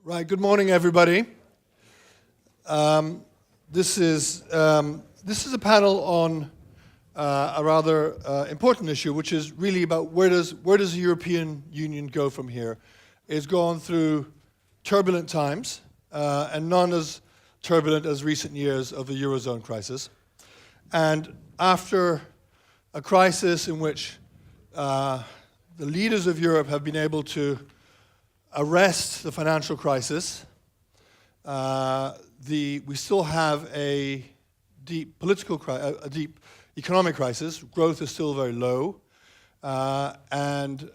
Right, good morning, everybody. This is a panel on a rather important issue, which is really about where does the European Union go from here? It's gone through turbulent times, and none as turbulent as recent years of the Eurozone crisis. And after a crisis in which the leaders of Europe have been able to arrest the financial crisis, we still have a deep a deep economic crisis. Growth is still very low, and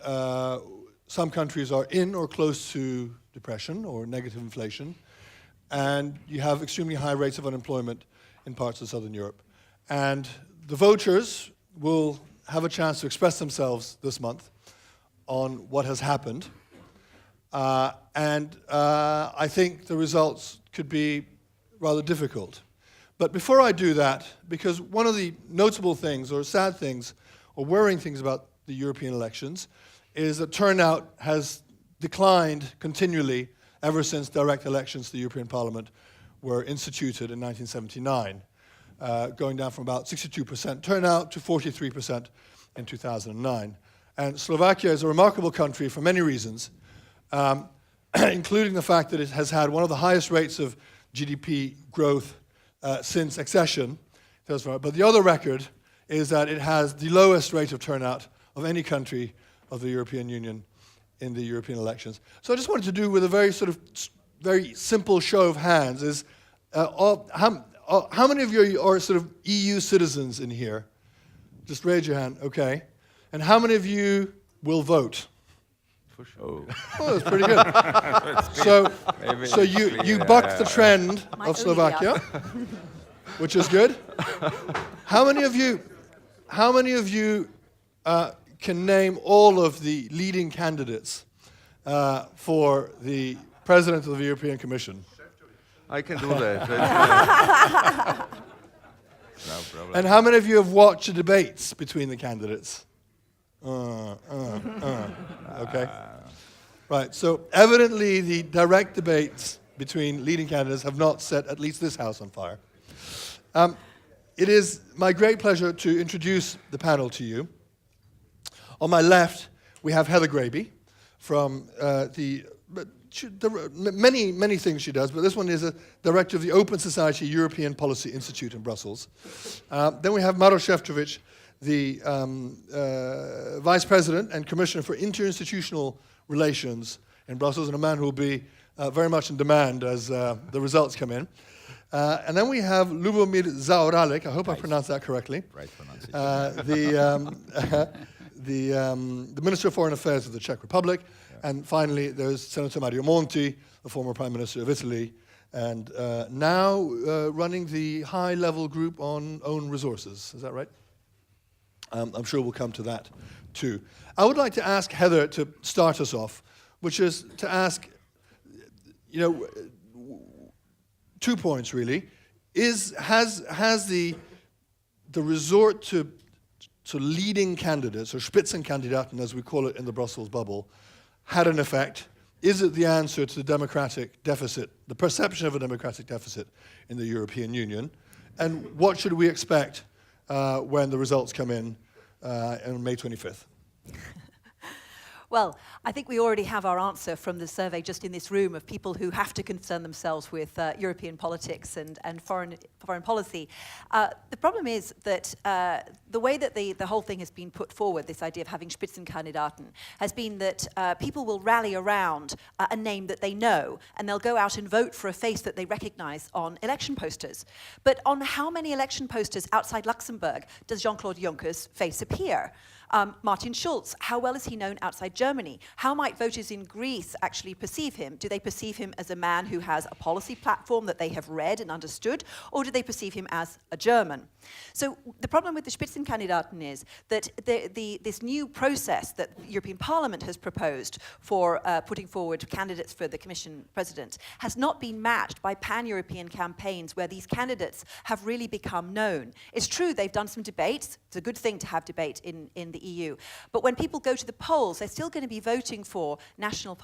some countries are in or close to depression or negative inflation, and you have extremely high rates of unemployment in parts of Southern Europe. And the voters will have a chance to express themselves this month on what has happened. I think the results could be rather difficult. But before I do that, because one of the notable things, or sad things, or worrying things about the European elections is that turnout has declined continually ever since direct elections to the European Parliament were instituted in 1979, going down from about 62% turnout to 43% in 2009. And Slovakia is a remarkable country for many reasons, including the fact that it has had one of the highest rates of GDP growth since accession. But the other record is that it has the lowest rate of turnout of any country of the European Union in the European elections. So I just wanted to do with a very simple show of hands is how many of you are sort of EU citizens in here? Just raise your hand, okay. And how many of you will vote? Oh, that's pretty good. so you bucked the trend of Slovakia, which is good. How many of you can name all of the leading candidates for the President of the European Commission? I can do that. No problem. And how many of you have watched the debates between the candidates? Okay. Right, so evidently the direct debates between leading candidates have not set at least this house on fire. It is my great pleasure to introduce the panel to you. On my left, we have Heather Graby from many things she does, but this one is a director of the Open Society European Policy Institute in Brussels. Then we have Maroš Šefčovič, the Vice President and Commissioner for Interinstitutional Relations in Brussels, and a man who will be very much in demand as the results come in. And then we have Lubomir Zaorálek, I hope I pronounced that correctly. Right pronunciation. The Minister of Foreign Affairs of the Czech Republic. Yeah. And finally, there's Senator Mario Monti, the former Prime Minister of Italy, and now running the high-level group on own resources. Is that right? I'm sure we'll come to that too. I would like to ask Heather to start us off, which is to ask, 2 points really. Has the resort to leading candidates, or Spitzenkandidaten as we call it in the Brussels bubble, had an effect? Is it the answer to the democratic deficit, the perception of a democratic deficit in the European Union? And what should we expect when the results come in on May 25th? Well, I think we already have our answer from the survey just in this room of people who have to concern themselves with European politics and foreign policy. The problem is that the way that the whole thing has been put forward, this idea of having Spitzenkandidaten, has been that people will rally around a name that they know, and they'll go out and vote for a face that they recognize on election posters. But on how many election posters outside Luxembourg does Jean-Claude Juncker's face appear? Martin Schulz, how well is he known outside Germany? How might voters in Greece actually perceive him? Do they perceive him as a man who has a policy platform that they have read and understood, or do they perceive him as a German? So the problem with the Spitzenkandidaten is that this new process that the European Parliament has proposed for putting forward candidates for the Commission President has not been matched by pan-European campaigns where these candidates have really become known. It's true they've done some debates. It's a good thing to have debate in the EU. But when people go to the polls, they're still going to be voting for national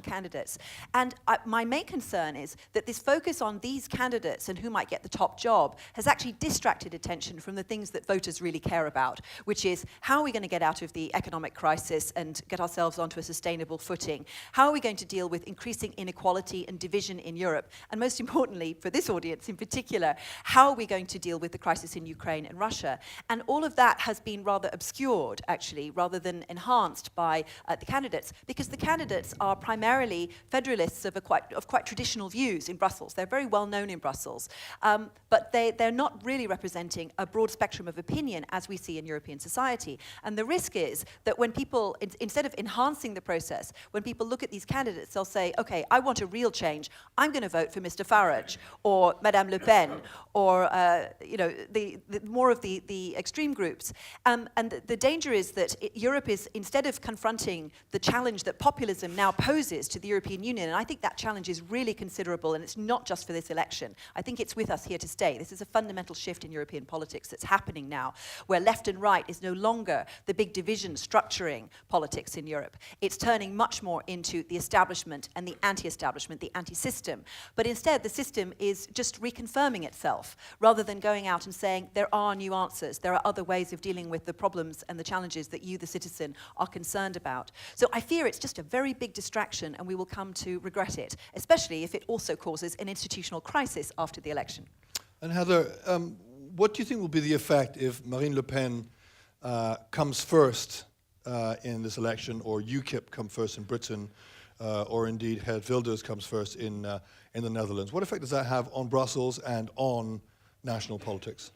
candidates. And my main concern is that this focus on these candidates and who might get the top job has actually distracted attention from the things that voters really care about, which is how are we going to get out of the economic crisis and get ourselves onto a sustainable footing? How are we going to deal with increasing inequality and division in Europe? And most importantly, for this audience in particular, how are we going to deal with the crisis in Ukraine and Russia? And all of that has been rather obscured, actually, rather than enhanced by the candidates, because the candidates are primarily federalists of quite traditional views in Brussels. They're very well known in Brussels, but they're not really representing a broad spectrum of opinion as we see in European society. And the risk is that when people, instead of enhancing the process, when people look at these candidates, they'll say, okay, I want a real change. I'm going to vote for Mr. Farage or Madame Le Pen or the more of the extreme groups. And the danger is that Europe is, instead of confronting the challenge that populism now poses to the European Union, and I think that challenge is really considerable, and it's not just for this election. I think it's with us here to stay. This is a fundamental shift in European politics that's happening now, where left and right is no longer the big division structuring politics in Europe. It's turning much more into the establishment and the anti-establishment, the anti-system. But instead, the system is just reconfirming itself, rather than going out and saying, there are new answers, there are other ways of dealing with the problems and the challenges that you, the citizen, are concerned about. So I fear it's just a very big distraction, and we will come to regret it, especially if it also causes an institutional crisis after the election. And Heather, what do you think will be the effect if Marine Le Pen comes first in this election, or UKIP come first in Britain, or indeed Geert Wilders comes first in the Netherlands? What effect does that have on Brussels and on national politics?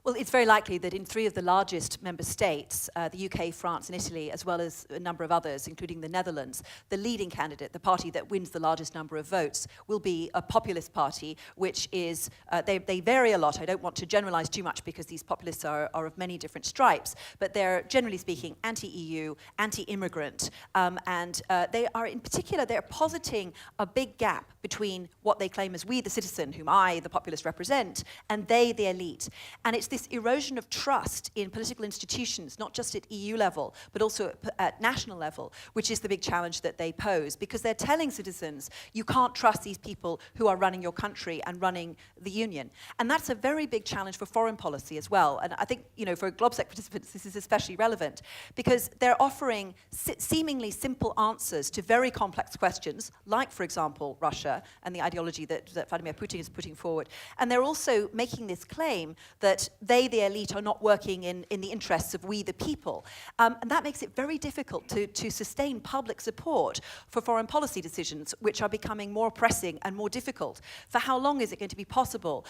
Well, it's very likely that in 3 of the largest member states, the UK, France and Italy, as well as a number of others, including the Netherlands, the leading candidate, the party that wins the largest number of votes, will be a populist party, which is, they vary a lot. I don't want to generalize too much because these populists are of many different stripes, but they're generally speaking anti-EU, anti-immigrant, and they are in particular, they're positing a big gap between what they claim as we, the citizen, whom I, the populist, represent, and they, the elite. And it's this erosion of trust in political institutions, not just at EU level, but also at national level, which is the big challenge that they pose, because they're telling citizens, you can't trust these people who are running your country and running the union. And that's a very big challenge for foreign policy as well. And I think, for GlobSec participants, this is especially relevant, because they're offering seemingly simple answers to very complex questions, like, for example, Russia and the ideology that Vladimir Putin is putting forward. And they're also making this claim that they, the elite, are not working in the interests of we, the people. And that makes it very difficult to sustain public support for foreign policy decisions, which are becoming more pressing and more difficult. For how long is it going to be possible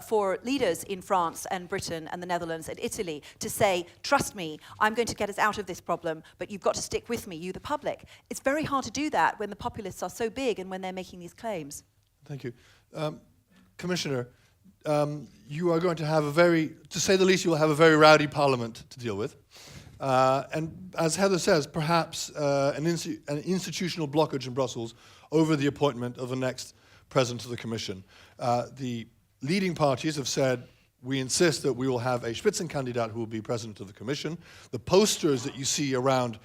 for leaders in France and Britain and the Netherlands and Italy to say, trust me, I'm going to get us out of this problem, but you've got to stick with me, you, the public? It's very hard to do that when the populists are so big and when they're making these claims. Thank you. Commissioner, you are going to have to say the least, you will have a very rowdy parliament to deal with. And as Heather says, perhaps an institutional blockage in Brussels over the appointment of the next president of the Commission. The leading parties have said, we insist that we will have a Spitzenkandidat who will be president of the Commission. The posters that you see around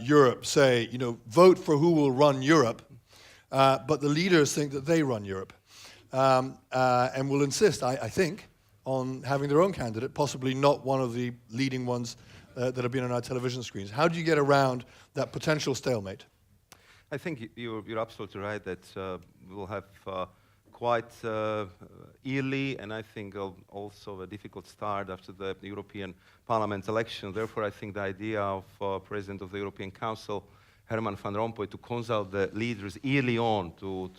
Europe say, vote for who will run Europe, but the leaders think that they run Europe. And will insist, I think, on having their own candidate, possibly not one of the leading ones that have been on our television screens. How do you get around that potential stalemate? I think you're absolutely right that we'll have quite early and I think also a difficult start after the European Parliament election. Therefore, I think the idea of President of the European Council, Herman Van Rompuy, to consult the leaders early on to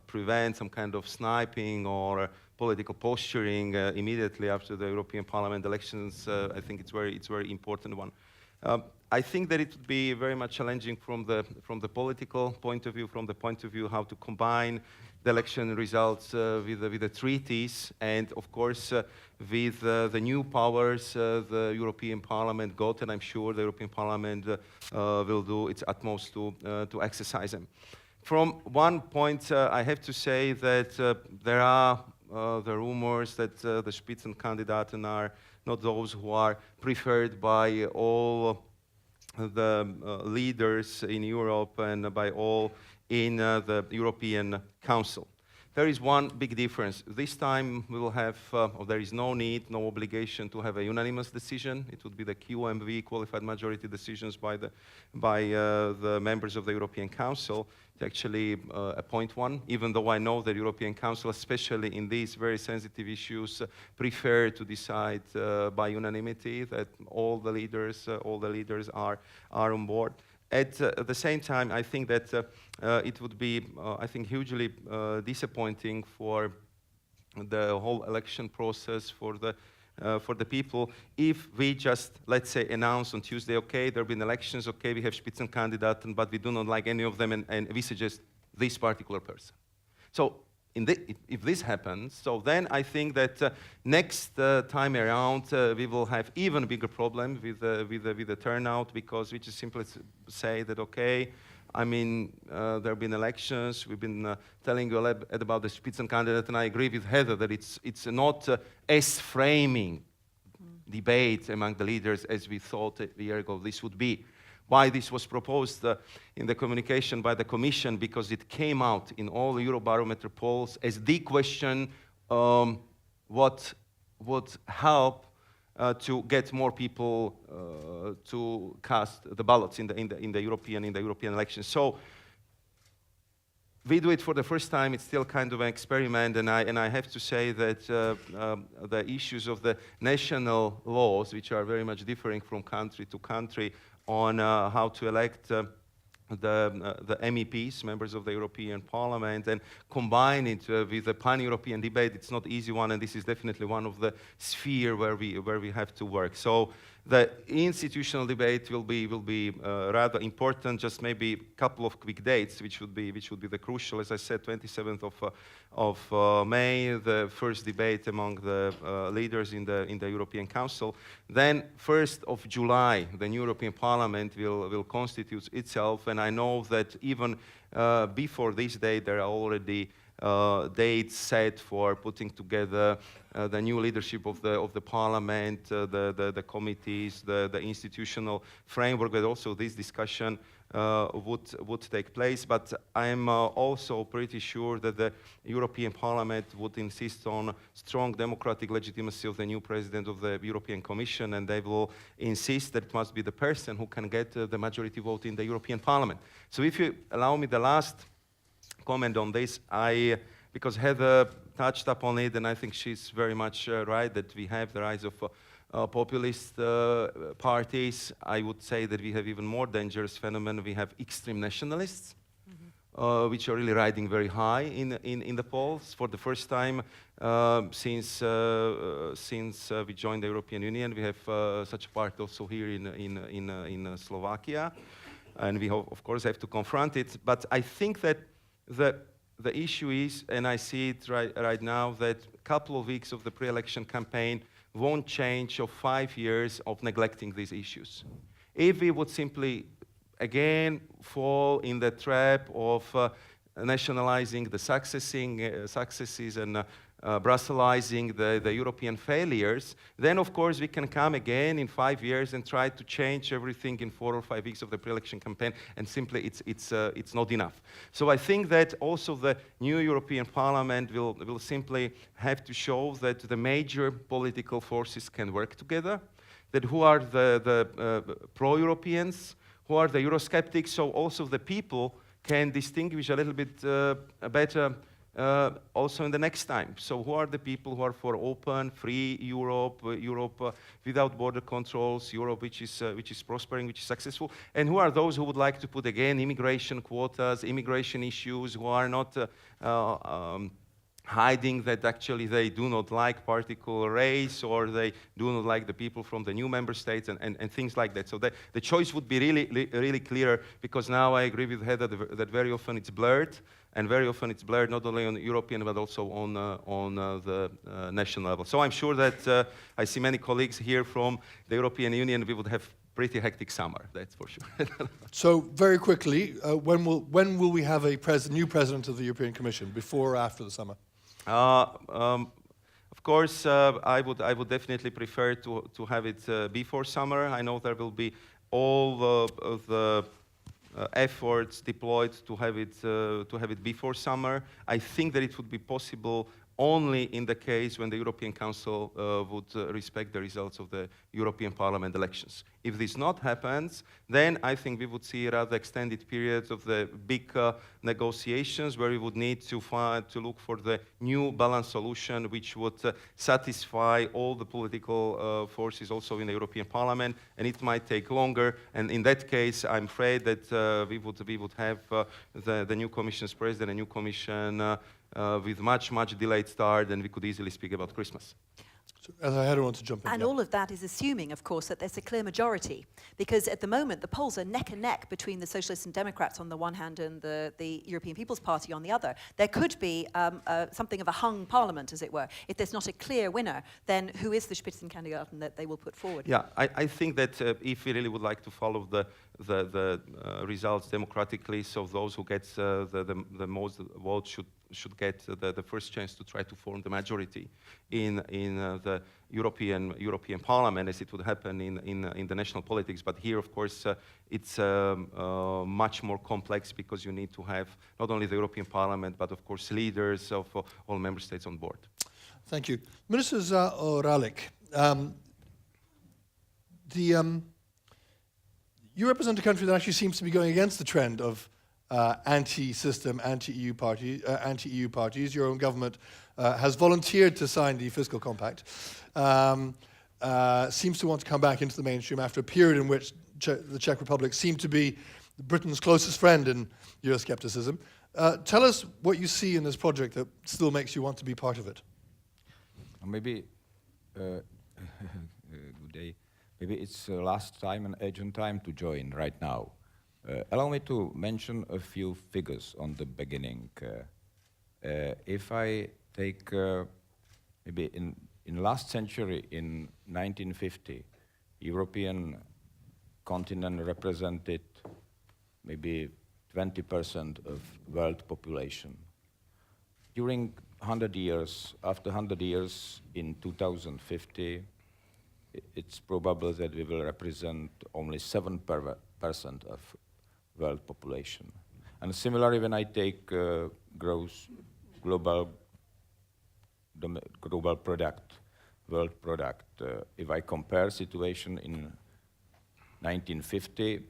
prevent some kind of sniping or political posturing immediately after the European Parliament elections, I think it's very important one. I think that it would be very much challenging from the political point of view, from the point of view how to combine the election results with the treaties, and of course with the new powers the European Parliament got, and I'm sure the European Parliament will do its utmost to exercise them. From one point, I have to say that there are the rumors that the Spitzenkandidaten are not those who are preferred by all the leaders in Europe and by all in the European Council. There is one big difference. This time we will have, or there is no need, no obligation to have a unanimous decision. It would be the QMV, qualified majority decisions by the members of the European Council to actually appoint one, even though I know the European Council, especially in these very sensitive issues, prefer to decide by unanimity, that all the leaders are on board. At the same time, I think that it would be, I think, hugely disappointing for the whole election process, for the people, if we just, let's say, announce on Tuesday, okay, there have been elections, okay, we have Spitzenkandidaten, but we do not like any of them, and we suggest this particular person. So if this happens, so then I think that next time around we will have even bigger problem with the turnout, because we just simply say that, okay, I mean, there have been elections, we've been telling you a lot about the Spitzenkandidat, and I agree with Heather that it's not as framing debate among the leaders as we thought a year ago this would be. Why this was proposed in the communication by the Commission, because it came out in all the Eurobarometer polls as the question what would help to get more people to cast the ballots in the European elections. So we do it for the first time. It's still kind of an experiment, and I have to say that the issues of the national laws, which are very much differing from country to country, on how to elect the MEPs, members of the European Parliament, and combine it with the pan-European debate. It's not an easy one, and this is definitely one of the sphere where we have to work. So the institutional debate will be rather important. Just maybe a couple of quick dates, which would be the crucial. As I said, 27th of May, the first debate among the leaders in the European Council. Then 1st of July, the new European Parliament will constitute itself, and I know that even before this date there are already dates set for putting together the new leadership of the Parliament, the committees, the institutional framework, but also this discussion would take place. But I'm also pretty sure that the European Parliament would insist on strong democratic legitimacy of the new President of the European Commission, and they will insist that it must be the person who can get the majority vote in the European Parliament. So if you allow me the last comment on this, because Heather touched upon it, and I think she's very much right, that we have the rise of populist parties. I would say that we have even more dangerous phenomenon. We have extreme nationalists, which are really riding very high in the polls. For the first time since we joined the European Union, we have such a part also here in Slovakia, and we of course have to confront it. But I think that the issue is, and I see it right now, that a couple of weeks of the pre-election campaign won't change of 5 years of neglecting these issues. If we would simply, again, fall in the trap of nationalizing the successes and Brusselizing the European failures, then of course we can come again in 5 years and try to change everything in 4 or 5 weeks of the pre-election campaign, and simply it's not enough. So I think that also the new European Parliament will simply have to show that the major political forces can work together, that who are the pro-Europeans, who are the Eurosceptics, so also the people can distinguish a little bit better also in the next time. So who are the people who are for open, free Europe, Europe without border controls, Europe which is prospering, which is successful, and who are those who would like to put again immigration quotas, immigration issues, who are not hiding that actually they do not like particular race, or they do not like the people from the new member states, and things like that. So the choice would be really clear, because now I agree with Heather that very often it's blurred, and very often it's blurred not only on the European but also on the national level. So I'm sure that I see many colleagues here from the European Union. We would have pretty hectic summer, that's for sure. So very quickly, when will we have a new president of the European Commission, before or after the summer? Of course, I would definitely prefer to have it before summer. I know there will be all the efforts deployed to have it before summer. I think that it would be possible only in the case when the European Council would respect the results of the European Parliament elections. If this not happens, then I think we would see rather extended periods of the big negotiations where we would need to look for the new balanced solution which would satisfy all the political forces also in the European Parliament, and it might take longer. And in that case, I'm afraid that we would have the new Commission's president, a new Commission with much delayed start, and we could easily speak about Christmas. So, as I had want to jump in. And yeah. all of that is assuming, of course, that there's a clear majority. Because at the moment, the polls are neck and neck between the Socialists and Democrats on the one hand and the European People's Party on the other. There could be something of a hung parliament, as it were. If there's not a clear winner, then who is the Spitzenkandidaten that they will put forward? Yeah, I think that if we really would like to follow the results democratically, so those who get the most votes should get the first chance to try to form the majority in the European Parliament, as it would happen in the national politics. But here, of course, it's much more complex because you need to have not only the European Parliament, but of course leaders of all member states on board. Thank you. Minister Zaoralik, you represent a country that actually seems to be going against the trend of anti-system, anti-EU parties. Your own government has volunteered to sign the fiscal compact. Seems to want to come back into the mainstream after a period in which the Czech Republic seemed to be Britain's closest friend in Euroscepticism. Tell us what you see in this project that still makes you want to be part of it. Maybe, good day. Maybe it's last time and urgent time to join right now. Allow me to mention a few figures on the beginning. If I take maybe in last century, in 1950, European continent represented maybe 20% of world population. During 100 years, after 100 years, in 2050, it's probable that we will represent only 7% of world population. And similarly, when I take gross global product, world product, if I compare situation in 1950,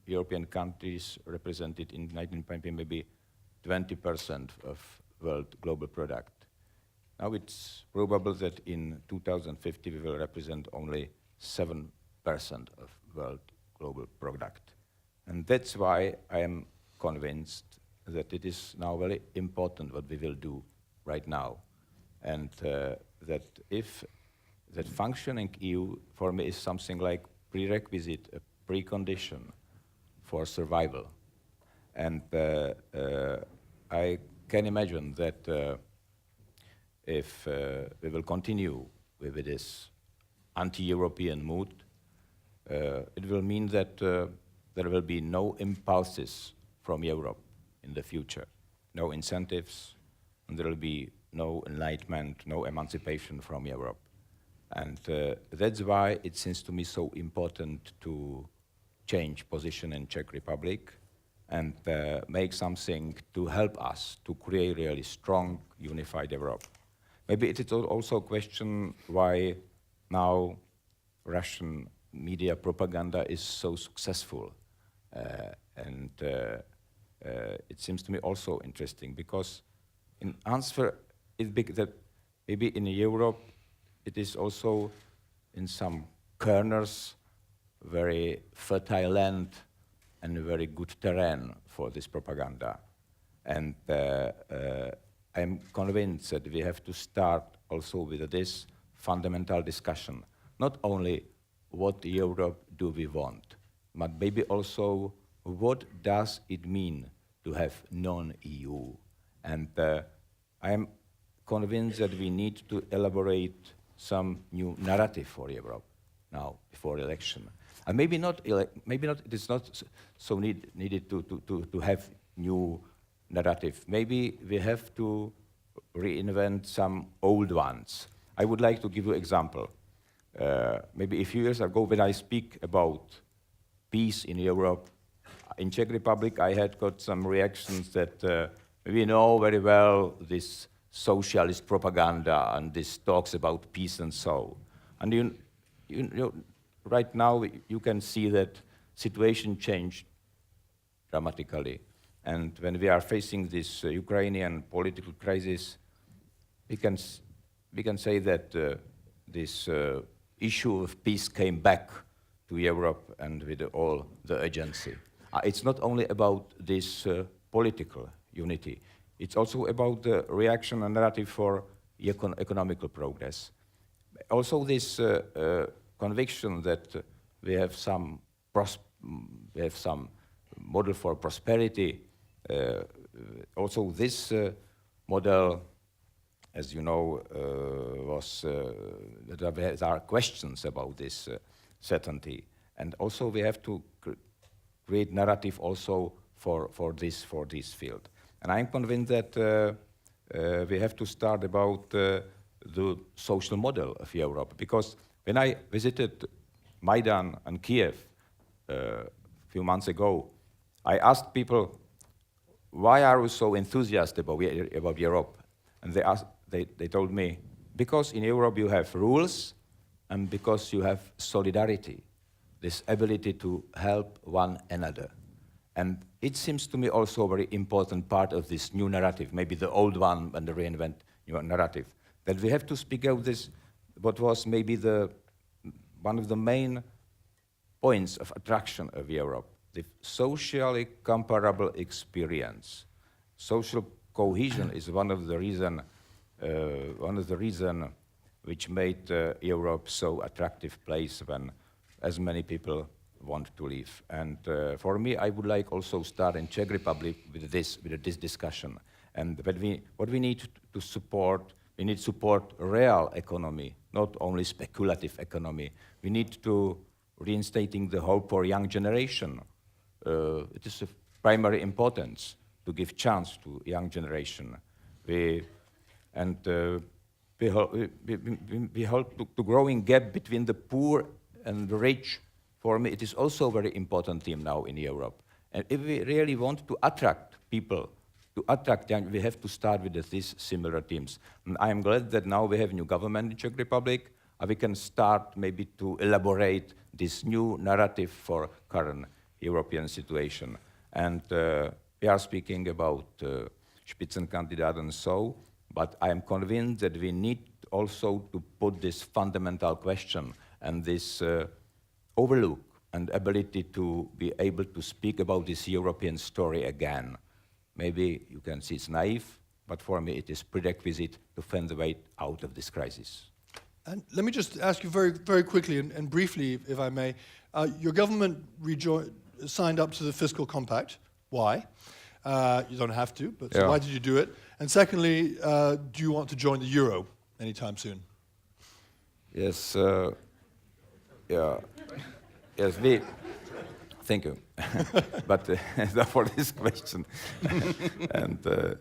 European countries represented in 1950 maybe 20% of world global product. Now it's probable that in 2050 we will represent only 7% of world global product. And that's why I am convinced that it is now very important what we will do right now. And that if that functioning EU for me is something like prerequisite, a precondition for survival. And I can imagine that if we will continue with this anti-European mood, it will mean that there will be no impulses from Europe in the future, no incentives, and there will be no enlightenment, no emancipation from Europe. And that's why it seems to me so important to change position in Czech Republic and make something to help us to create really strong, unified Europe. Maybe it is also a question why now Russian media propaganda is so successful. And it seems to me also interesting because in answer is big that maybe in Europe it is also in some corners very fertile land and very good terrain for this propaganda. And I'm convinced that we have to start also with this fundamental discussion, not only what Europe do we want, but maybe also what does it mean to have non-EU. And I'm convinced that we need to elaborate some new narrative for Europe now before election. And maybe not. It is not so needed to have new narrative. Maybe we have to reinvent some old ones. I would like to give you an example. Maybe a few years ago, when I speak about peace in Europe, in Czech Republic, I had got some reactions that we know very well this socialist propaganda and this talks about peace and so. And you know, right now you can see that situation changed dramatically. And when we are facing this Ukrainian political crisis, we can say that this issue of peace came back to Europe and with all the urgency. It's not only about this political unity, it's also about the reaction and narrative for economical progress. Also this conviction that we have some model for prosperity. Also this model, as you know, there are questions about this certainty. And also we have to create narrative also for this field. And I'm convinced that we have to start about the social model of Europe. Because when I visited Maidan and Kiev a few months ago, I asked people, why are you so enthusiastic about Europe? And they told me, because in Europe you have rules and because you have solidarity, this ability to help one another. And it seems to me also a very important part of this new narrative, maybe the old one and the reinvent new narrative, that we have to speak out this, what was maybe one of the main points of attraction of Europe, the socially comparable experience. Social cohesion is one of the reason which made Europe so attractive place when as many people want to live. And for me, I would like also start in Czech Republic with this discussion. And what we need to support, we need to support real economy, not only speculative economy. We need to reinstating the hope for young generation. It is of primary importance to give chance to young generation. We help to growing gap between the poor and the rich. For me, it is also a very important theme now in Europe. And if we really want to attract people, to attract young, we have to start with these similar themes. And I am glad that now we have a new government in Czech Republic. We can start maybe to elaborate this new narrative for current European situation. And we are speaking about Spitzenkandidat and so, but I am convinced that we need also to put this fundamental question and this overlook and ability to be able to speak about this European story again. Maybe you can see it's naive, but for me it is prerequisite to find the way out of this crisis. And let me just ask you very, very quickly and briefly, if I may. Your government signed up to the fiscal compact. Why? You don't have to, but so why did you do it? And secondly, do you want to join the euro anytime soon? Yes. Yes, thank you. But for this question, and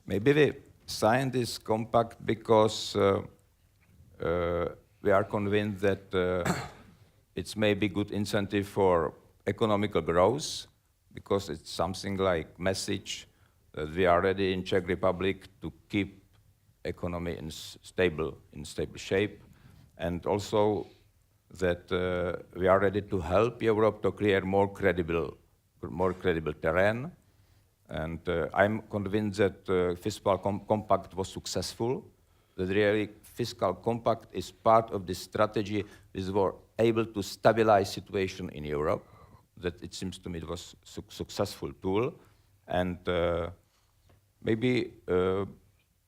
maybe we signed this compact because we are convinced that it's maybe good incentive for economical growth, because it's something like message that we are ready in Czech Republic to keep economy in stable shape, and also that we are ready to help Europe to create more credible terrain. And I'm convinced that fiscal compact was successful, that really fiscal compact is part of this strategy which was able to stabilize situation in Europe, that it seems to me it was a successful tool. And maybe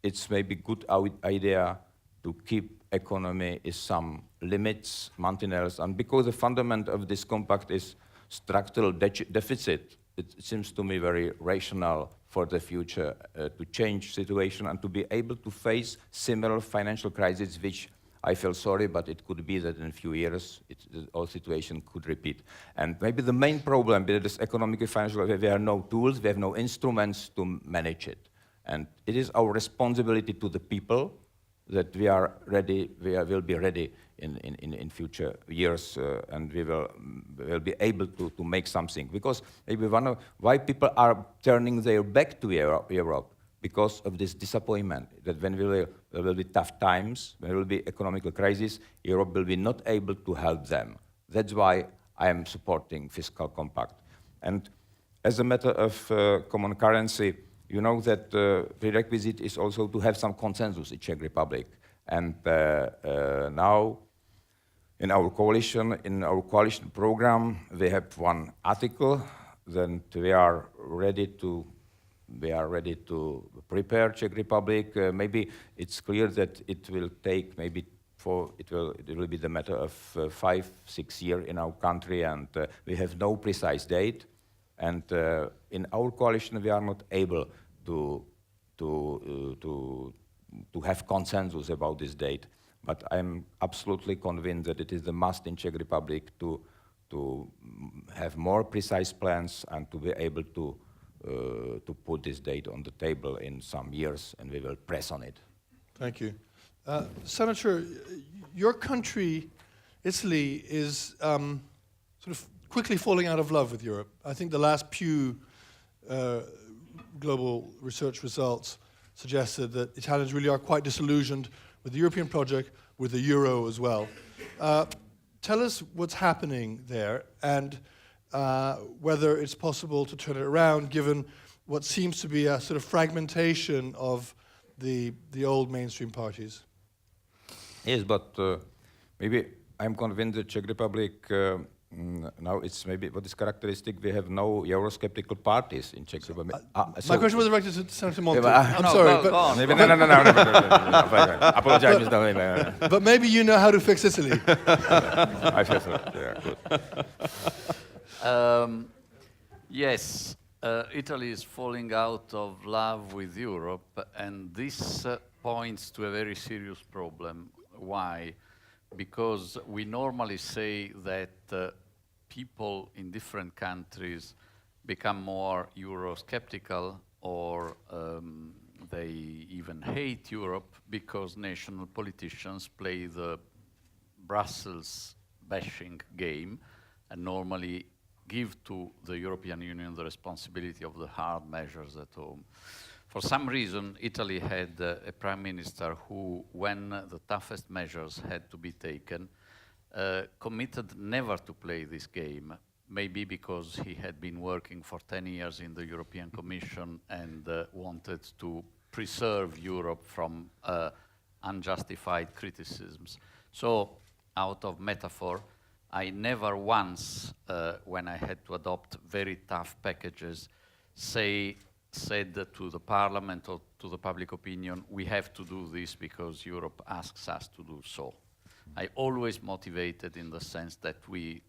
it's maybe good idea to keep economy is some limits, maintenance, and because the fundament of this compact is structural deficit, it seems to me very rational for the future to change situation and to be able to face similar financial crises, which I feel sorry, but it could be that in a few years the whole situation could repeat. And maybe the main problem with this economic and financial, we have no tools, we have no instruments to manage it. And it is our responsibility to the people that we are ready, will be ready in future years, and we will be able to make something. Because maybe one of why people are turning their back to Europe, because of this disappointment, that when there will be tough times, when there will be economical crisis, Europe will be not able to help them. That's why I am supporting fiscal compact. And as a matter of common currency, you know that prerequisite is also to have some consensus in Czech Republic. And now in our coalition program, we have one article that we are ready to prepare Czech Republic. Maybe it's clear that it will take maybe it will be the matter of 5-6 years in our country, and we have no precise date. And in our coalition, we are not able to have consensus about this date. But I'm absolutely convinced that it is a must in Czech Republic to have more precise plans and to be able to put this date on the table in some years, and we will press on it. Thank you. Senator, your country, Italy, is sort of quickly falling out of love with Europe. I think the last Pew global research results suggested that Italians really are quite disillusioned with the European project, with the euro as well. Tell us what's happening there, and whether it's possible to turn it around, given what seems to be a sort of fragmentation of the old mainstream parties. Yes, but maybe I'm convinced that Czech Republic now it's maybe what is characteristic. We have no Eurosceptical parties in Czech Republic. My question was directed to Senator Monti. Yeah, I'm sorry, go on. Maybe, no. Apologize, Mr. Lehman. but maybe you know how to fix Italy. I feel so. Yeah, good. Yes, Italy is falling out of love with Europe, and this points to a very serious problem. Why? Because we normally say that people in different countries become more Eurosceptical, or they even hate Europe because national politicians play the Brussels bashing game and normally give to the European Union the responsibility of the hard measures at home. For some reason, Italy had a prime minister who, when the toughest measures had to be taken, committed never to play this game, maybe because he had been working for 10 years in the European Commission and wanted to preserve Europe from unjustified criticisms. So, out of metaphor, I never once, when I had to adopt very tough packages, said to the parliament or to the public opinion, we have to do this because Europe asks us to do so. I always motivated in the sense that we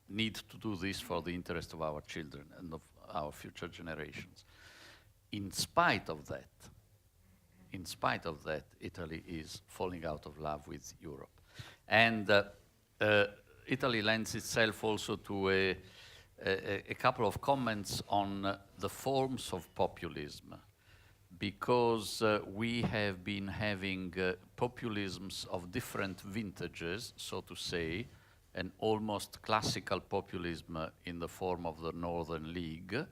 need to do this for the interest of our children and of our future generations. In spite of that, Italy is falling out of love with Europe. And Italy lends itself also to a couple of comments on the forms of populism, because we have been having populisms of different vintages, so to say, an almost classical populism in the form of the Northern League,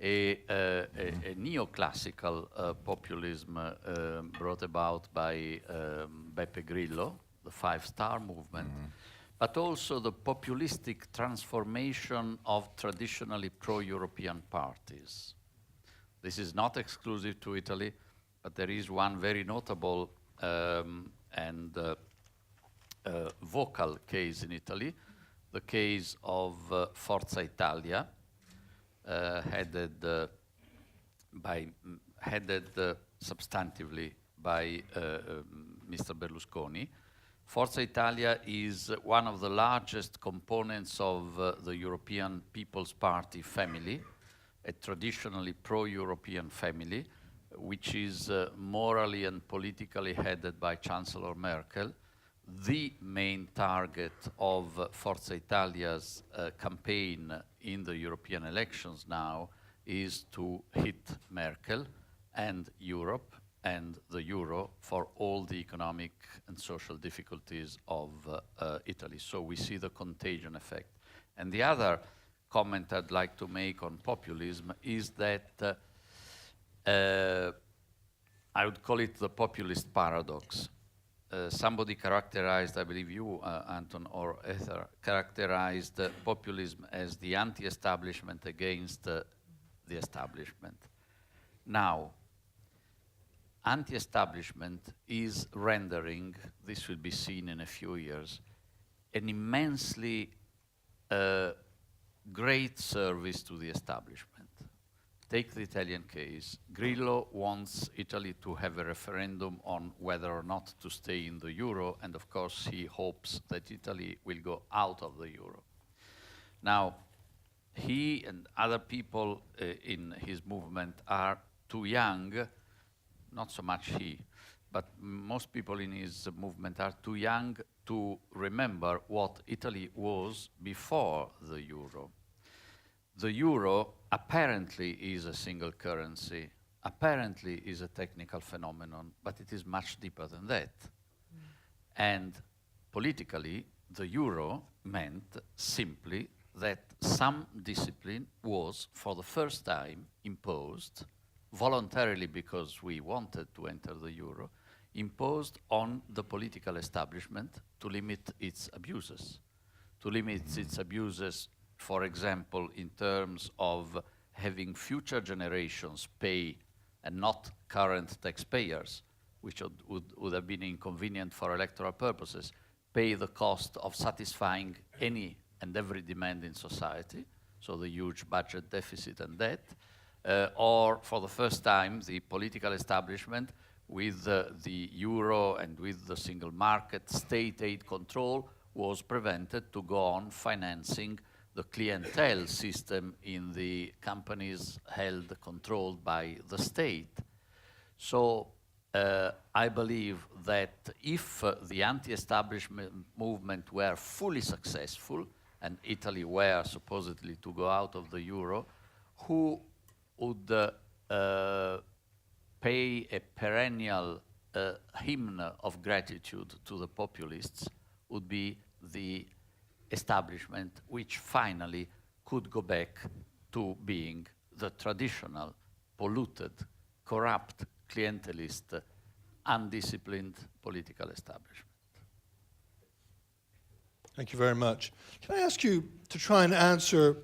a neoclassical populism brought about by Beppe Grillo, the Five Star Movement, but also the populistic transformation of traditionally pro-European parties. This is not exclusive to Italy, but there is one very notable and vocal case in Italy, the case of Forza Italia, headed substantively by Mr. Berlusconi. Forza Italia is one of the largest components of the European People's Party family, a traditionally pro-European family, which is morally and politically headed by Chancellor Merkel. The main target of Forza Italia's campaign in the European elections now is to hit Merkel and Europe and the euro for all the economic and social difficulties of Italy. So we see the contagion effect. And the other comment I'd like to make on populism is that I would call it the populist paradox. Somebody characterized, I believe you, Anton, or Ether, characterized populism as the anti-establishment against the establishment. Now, anti-establishment is rendering, this will be seen in a few years, an immensely great service to the establishment. Take the Italian case. Grillo wants Italy to have a referendum on whether or not to stay in the euro, and of course he hopes that Italy will go out of the euro. Now, he and other people in his movement are too young, not so much he, but most people in his movement are too young to remember what Italy was before the euro. The euro apparently is a single currency, apparently is a technical phenomenon, but it is much deeper than that. And politically, the euro meant simply that some discipline was, for the first time, imposed, voluntarily because we wanted to enter the euro, imposed on the political establishment to limit its abuses. To limit its abuses, for example, in terms of having future generations pay and not current taxpayers, which would have been inconvenient for electoral purposes, pay the cost of satisfying any and every demand in society, so the huge budget deficit and debt, or for the first time, the political establishment with the euro and with the single market, state aid control was prevented to go on financing the clientele system in the companies held, controlled by the state. So I believe that if the anti-establishment movement were fully successful, and Italy were supposedly to go out of the euro, who would pay a perennial hymn of gratitude to the populists would be the establishment, which finally could go back to being the traditional, polluted, corrupt, clientelist, undisciplined political establishment. Thank you very much. Can I ask you to try and answer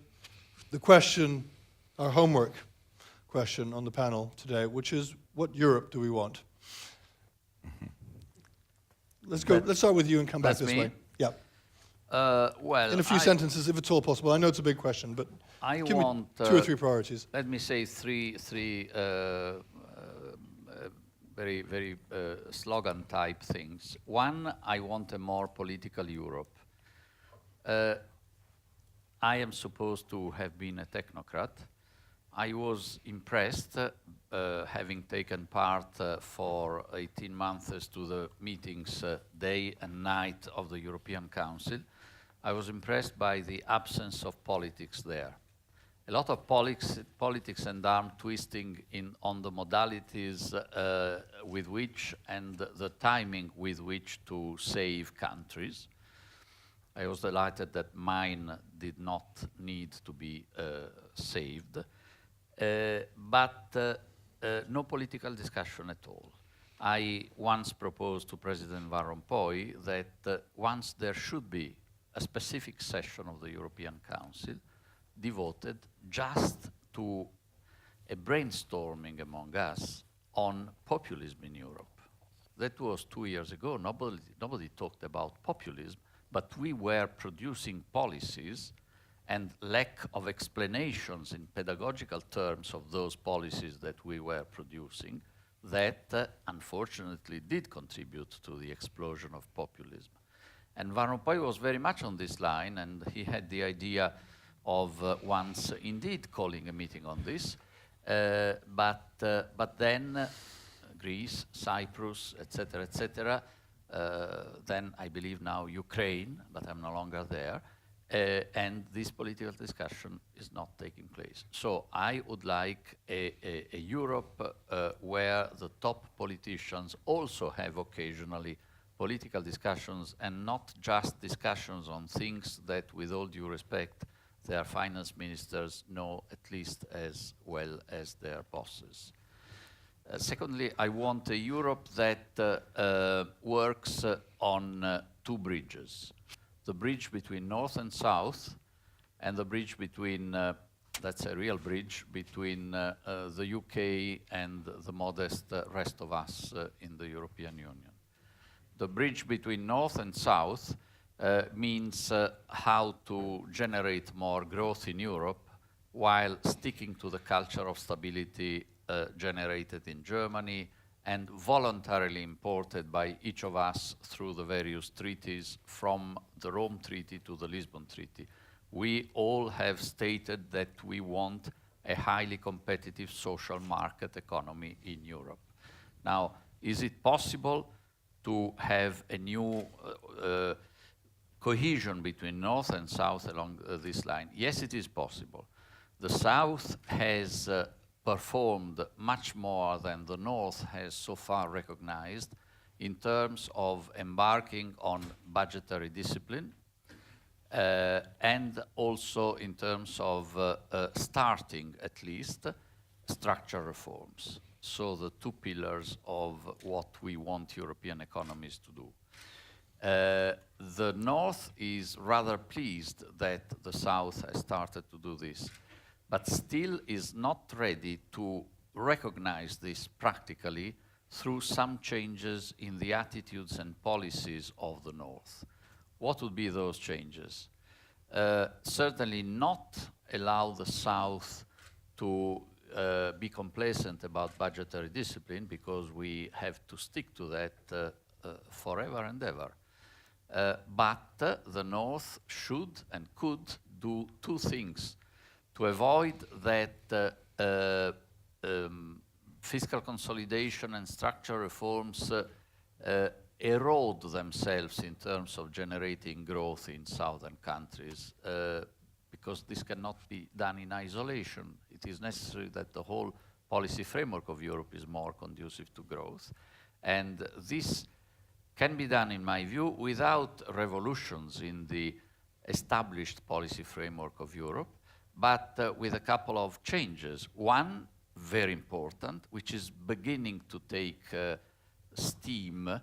the question, our homework question on the panel today, which is, what Europe do we want? Let's start with you and come back That's this me? way. Yeah. Well, In a few sentences, if at all possible. I know it's a big question, but I give want me 2 or 3 priorities. Let me say three very slogan-type things. One, I want a more political Europe. I am supposed to have been a technocrat. I was impressed, having taken part for 18 months to the meetings day and night of the European Council. I was impressed by the absence of politics there. A lot of politics and arm twisting on the modalities with which and the timing with which to save countries. I was delighted that mine did not need to be saved. But no political discussion at all. I once proposed to President Van Rompuy that once there should be a specific session of the European Council devoted just to a brainstorming among us on populism in Europe. That was 2 years ago. Nobody talked about populism, but we were producing policies, and lack of explanations in pedagogical terms of those policies that we were producing that unfortunately did contribute to the explosion of populism. And Van Rompuy was very much on this line, and he had the idea of once indeed calling a meeting on this, but then Greece, Cyprus, etc., then I believe now Ukraine, but I'm no longer there, and this political discussion is not taking place. So I would like a Europe where the top politicians also have occasionally political discussions and not just discussions on things that, with all due respect, their finance ministers know at least as well as their bosses. Secondly, I want a Europe that works on two bridges. The bridge between North and South, and the bridge between, that's a real bridge, between the UK and the modest rest of us in the European Union. The bridge between North and South means how to generate more growth in Europe while sticking to the culture of stability generated in Germany and voluntarily imported by each of us through the various treaties, from the Rome Treaty to the Lisbon Treaty. We all have stated that we want a highly competitive social market economy in Europe. Now, is it possible to have a new cohesion between North and South along this line? Yes, it is possible. The South has performed much more than the North has so far recognized in terms of embarking on budgetary discipline and also in terms of starting, at least, structural reforms. So the two pillars of what we want European economies to do. The North is rather pleased that the South has started to do this, but still is not ready to recognize this practically through some changes in the attitudes and policies of the North. What would be those changes? Certainly not allow the South to be complacent about budgetary discipline, because we have to stick to that forever and ever. But the North should and could do two things to avoid that fiscal consolidation and structural reforms erode themselves in terms of generating growth in southern countries, because this cannot be done in isolation. It is necessary that the whole policy framework of Europe is more conducive to growth. And this can be done, in my view, without revolutions in the established policy framework of Europe, but with a couple of changes. One, very important, which is beginning to take steam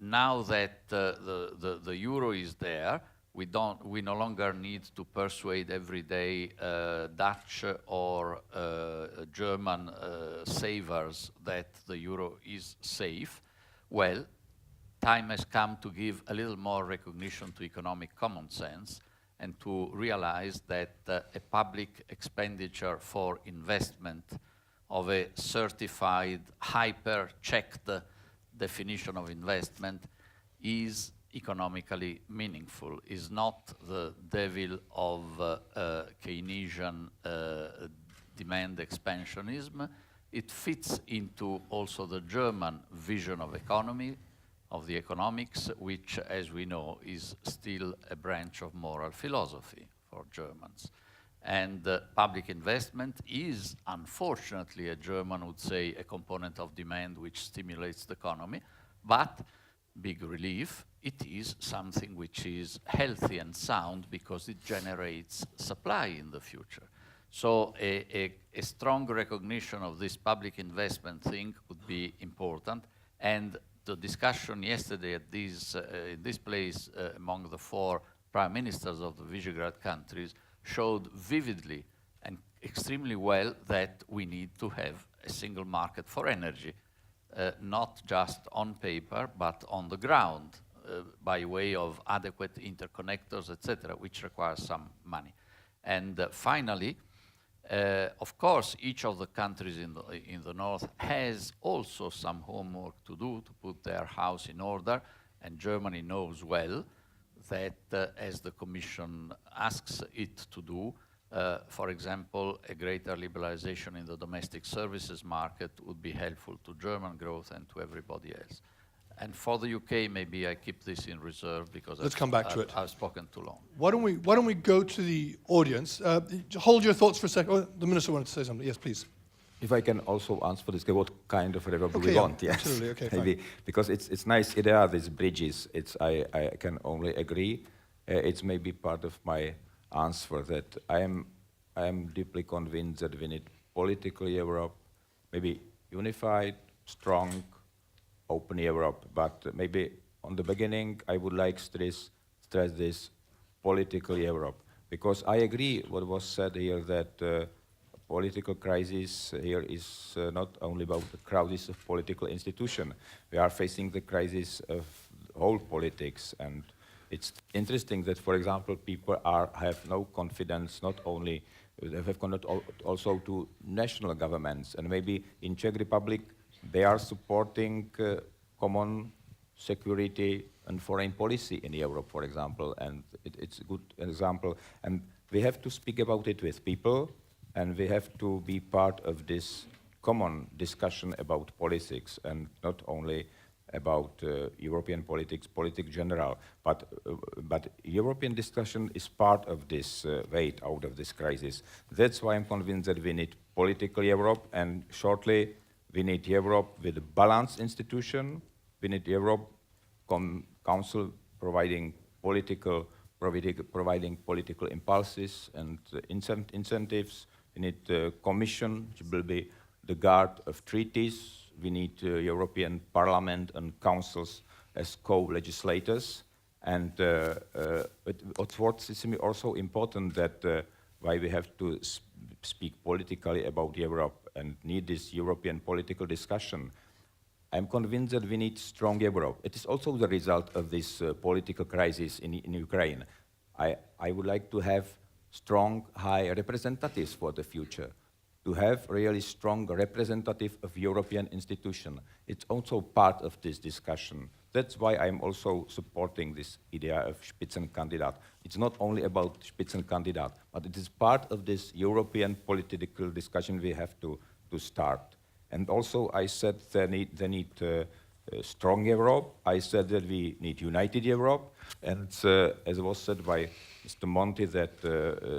now that the euro is there. We no longer need to persuade every day Dutch or German savers that the euro is safe. Well, time has come to give a little more recognition to economic common sense and to realize that a public expenditure for investment of a certified, hyper-checked definition of investment is economically meaningful, is not the devil of Keynesian demand expansionism. It fits into also the German vision of economy, of the economics, which, as we know, is still a branch of moral philosophy for Germans. And public investment is, unfortunately, a German would say, a component of demand which stimulates the economy, but, big relief, it is something which is healthy and sound because it generates supply in the future. So a strong recognition of this public investment thing would be important, and the discussion yesterday at in this place among the 4 prime ministers of the Visegrad countries showed vividly and extremely well that we need to have a single market for energy, not just on paper, but on the ground, by way of adequate interconnectors, etc., which requires some money. And finally, of course, each of the countries in the north has also some homework to do to put their house in order, and Germany knows well that, as the Commission asks it to do, for example, a greater liberalization in the domestic services market would be helpful to German growth and to everybody else. And for the UK, maybe I keep this in reserve because Let's come back to it. I've spoken too long. Why don't we go to the audience? Hold your thoughts for a second. Oh, the minister wanted to say something. Yes, please. If I can also answer this, what kind of republic Okay, we yeah, want, yes. absolutely, okay, Maybe, because it's nice, there are these bridges, I can only agree. It's maybe part of my answer that I am deeply convinced that we need political Europe, maybe unified, strong, open Europe, but maybe on the beginning I would like to stress this political Europe, because I agree what was said here that political crisis here is not only about the crisis of political institution. We are facing the crisis of whole politics, and it's interesting that, for example, people have no confidence not only also to national governments, and maybe in Czech Republic they are supporting common security and foreign policy in Europe, for example, and it's a good example. And we have to speak about it with people, and we have to be part of this common discussion about politics, and not only about European politics general, but European discussion is part of this way out of this crisis. That's why I'm convinced that we need political Europe, and shortly we need Europe with a balanced institution. We need Europe Council providing political impulses and incentives. We need the Commission, which will be the guard of treaties. We need European Parliament and Councils as co-legislators. And what's also important that why we have to speak politically about Europe and need this European political discussion. I'm convinced that we need strong Europe. It is also the result of this political crisis in Ukraine. I would like to have strong, high representatives for the future, to have really strong representative of European institution. It's also part of this discussion. That's why I'm also supporting this idea of Spitzenkandidat. It's not only about Spitzenkandidat, but it is part of this European political discussion we have to start. And also I said they need strong Europe. I said that we need united Europe. And as was said by Mr. Monti, that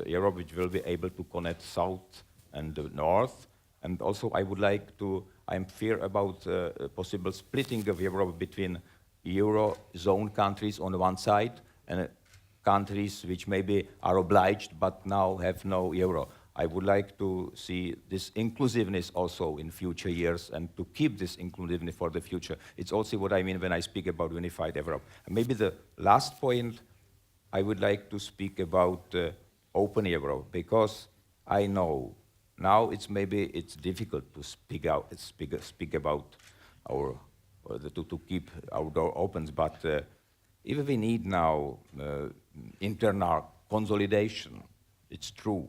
Europe which will be able to connect South and the North. And also I would like to, I'm fear about possible splitting of Europe between Eurozone countries on one side and countries which maybe are obliged but now have no euro. I would like to see this inclusiveness also in future years and to keep this inclusiveness for the future. It's also what I mean when I speak about unified Europe. And maybe the last point, I would like to speak about open Europe, because I know now it's difficult to speak about to keep our door open, but if we need now internal consolidation, it's true.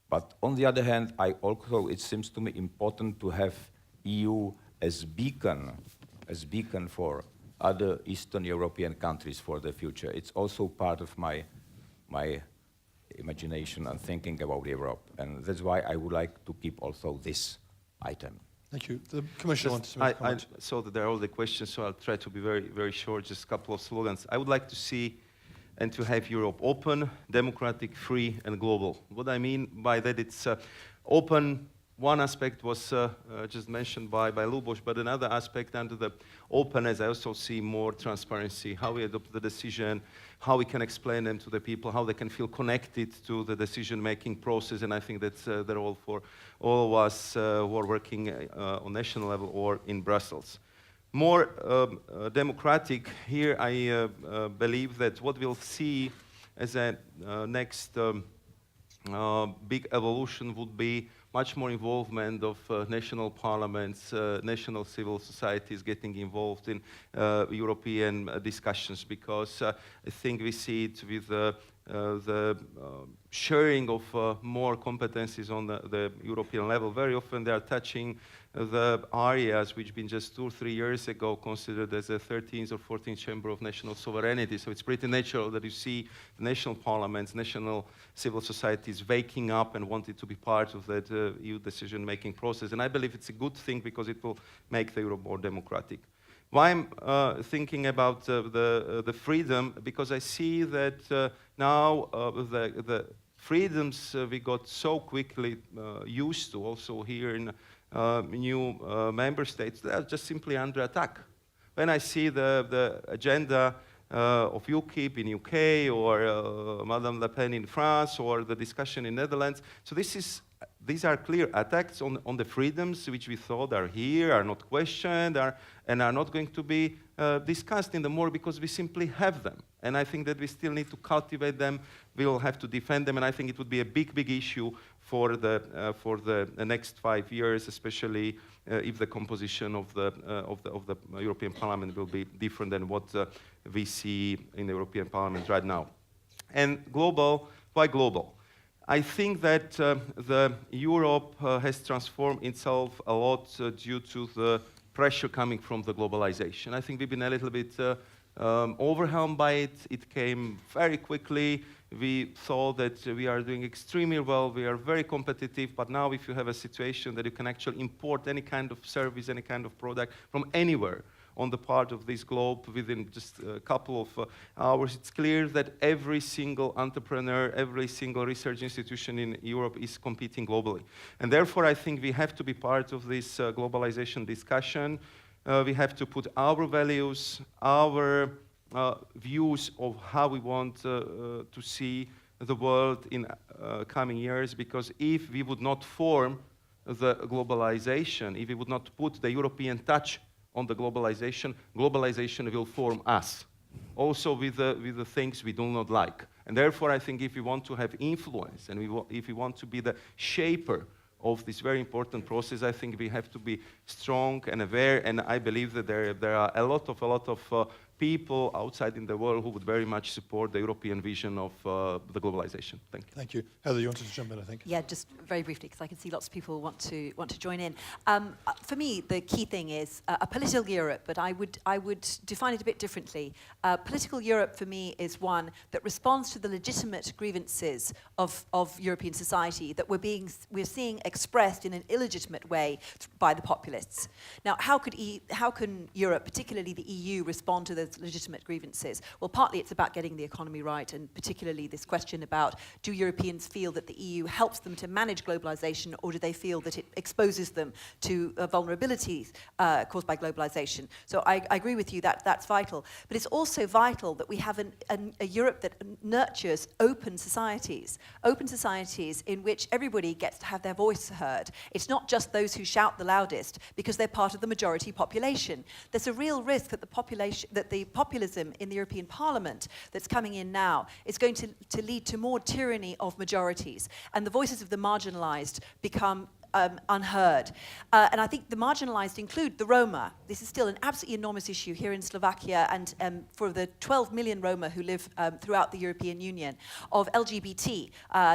But on the other hand, it seems to me important to have EU as beacon for other Eastern European countries for the future. It's also part of my imagination and thinking about Europe, and that's why I would like to keep also this item. Thank you. The Commissioner wants to make a comment. I saw that there are all the questions, so I'll try to be very, very short, just a couple of slogans. I would like to see and to have Europe open, democratic, free, and global. What I mean by that, it's open. One aspect was just mentioned by Lubos, but another aspect under the openness, I also see more transparency, how we adopt the decision, how we can explain them to the people, how they can feel connected to the decision-making process, and I think that's the role for all of us who are working on national level or in Brussels. More democratic, here I believe that what we'll see as a next big evolution would be much more involvement of national parliaments, national civil societies getting involved in European discussions, because I think we see it with the sharing of more competencies on the European level. Very often they are touching the areas which been just 2 or 3 years ago considered as a 13th or 14th chamber of national sovereignty. So it's pretty natural that you see the national parliaments, national civil societies waking up and wanting to be part of that EU decision-making process. And I believe it's a good thing because it will make the Europe more democratic. Why I'm thinking about the freedom? Because I see that now the freedoms we got so quickly used to, also here in new member states, they are just simply under attack. When I see the agenda of UKIP in UK or Madame Le Pen in France or the discussion in Netherlands, so these are clear attacks on the freedoms which we thought are here, are not questioned, and are not going to be discussed in the more because we simply have them. And I think that we still need to cultivate them. We will have to defend them, and I think it would be a big, big issue for the next 5 years, especially if the composition of the European Parliament will be different than what we see in the European Parliament right now. And global, why global? I think that the Europe has transformed itself a lot due to the pressure coming from the globalization. I think we've been a little bit overwhelmed by it. It came very quickly. We thought that we are doing extremely well. We are very competitive. But now if you have a situation that you can actually import any kind of service, any kind of product from anywhere on the part of this globe within just a couple of hours, it's clear that every single entrepreneur, every single research institution in Europe is competing globally. And therefore, I think we have to be part of this globalization discussion. We have to put our values, our views of how we want to see the world in coming years, because if we would not form the globalization, if we would not put the European touch on the globalization, globalization will form us, also with the things we do not like. And therefore, I think if we want to have influence and if we want to be the shaper of this very important process, I think we have to be strong and aware. And I believe that there are a lot of people outside in the world who would very much support the European vision of the globalization. Thank you. Thank you. Heather, you wanted to jump in, I think. Yeah, just very briefly, because I can see lots of people want to join in. For me, the key thing is a political Europe, but I would define it a bit differently. Political Europe, for me, is one that responds to the legitimate grievances of European society that we're seeing expressed in an illegitimate way by the populists. Now, how can Europe, particularly the EU, respond to those legitimate grievances? Well, partly it's about getting the economy right, and particularly this question about, do Europeans feel that the EU helps them to manage globalization, or do they feel that it exposes them to vulnerabilities caused by globalization? So I agree with you that that's vital. But it's also vital that we have a Europe that nurtures open societies in which everybody gets to have their voice heard. It's not just those who shout the loudest because they're part of the majority population. There's a real risk that the populism in the European Parliament that's coming in now is going to lead to more tyranny of majorities, and the voices of the marginalized become unheard. And I think the marginalized include the Roma. This is still an absolutely enormous issue here in Slovakia, and for the 12 million Roma who live throughout the European Union, of LGBT.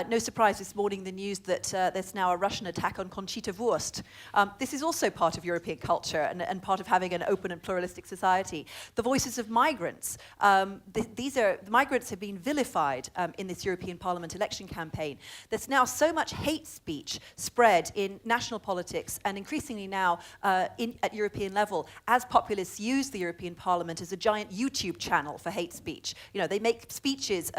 No surprise this morning, the news that there's now a Russian attack on Conchita Wurst. This is also part of European culture and part of having an open and pluralistic society. The voices of migrants. The migrants have been vilified in this European Parliament election campaign. There's now so much hate speech spread in national politics, and increasingly now at European level, as populists use the European Parliament as a giant YouTube channel for hate speech. You know, they make speeches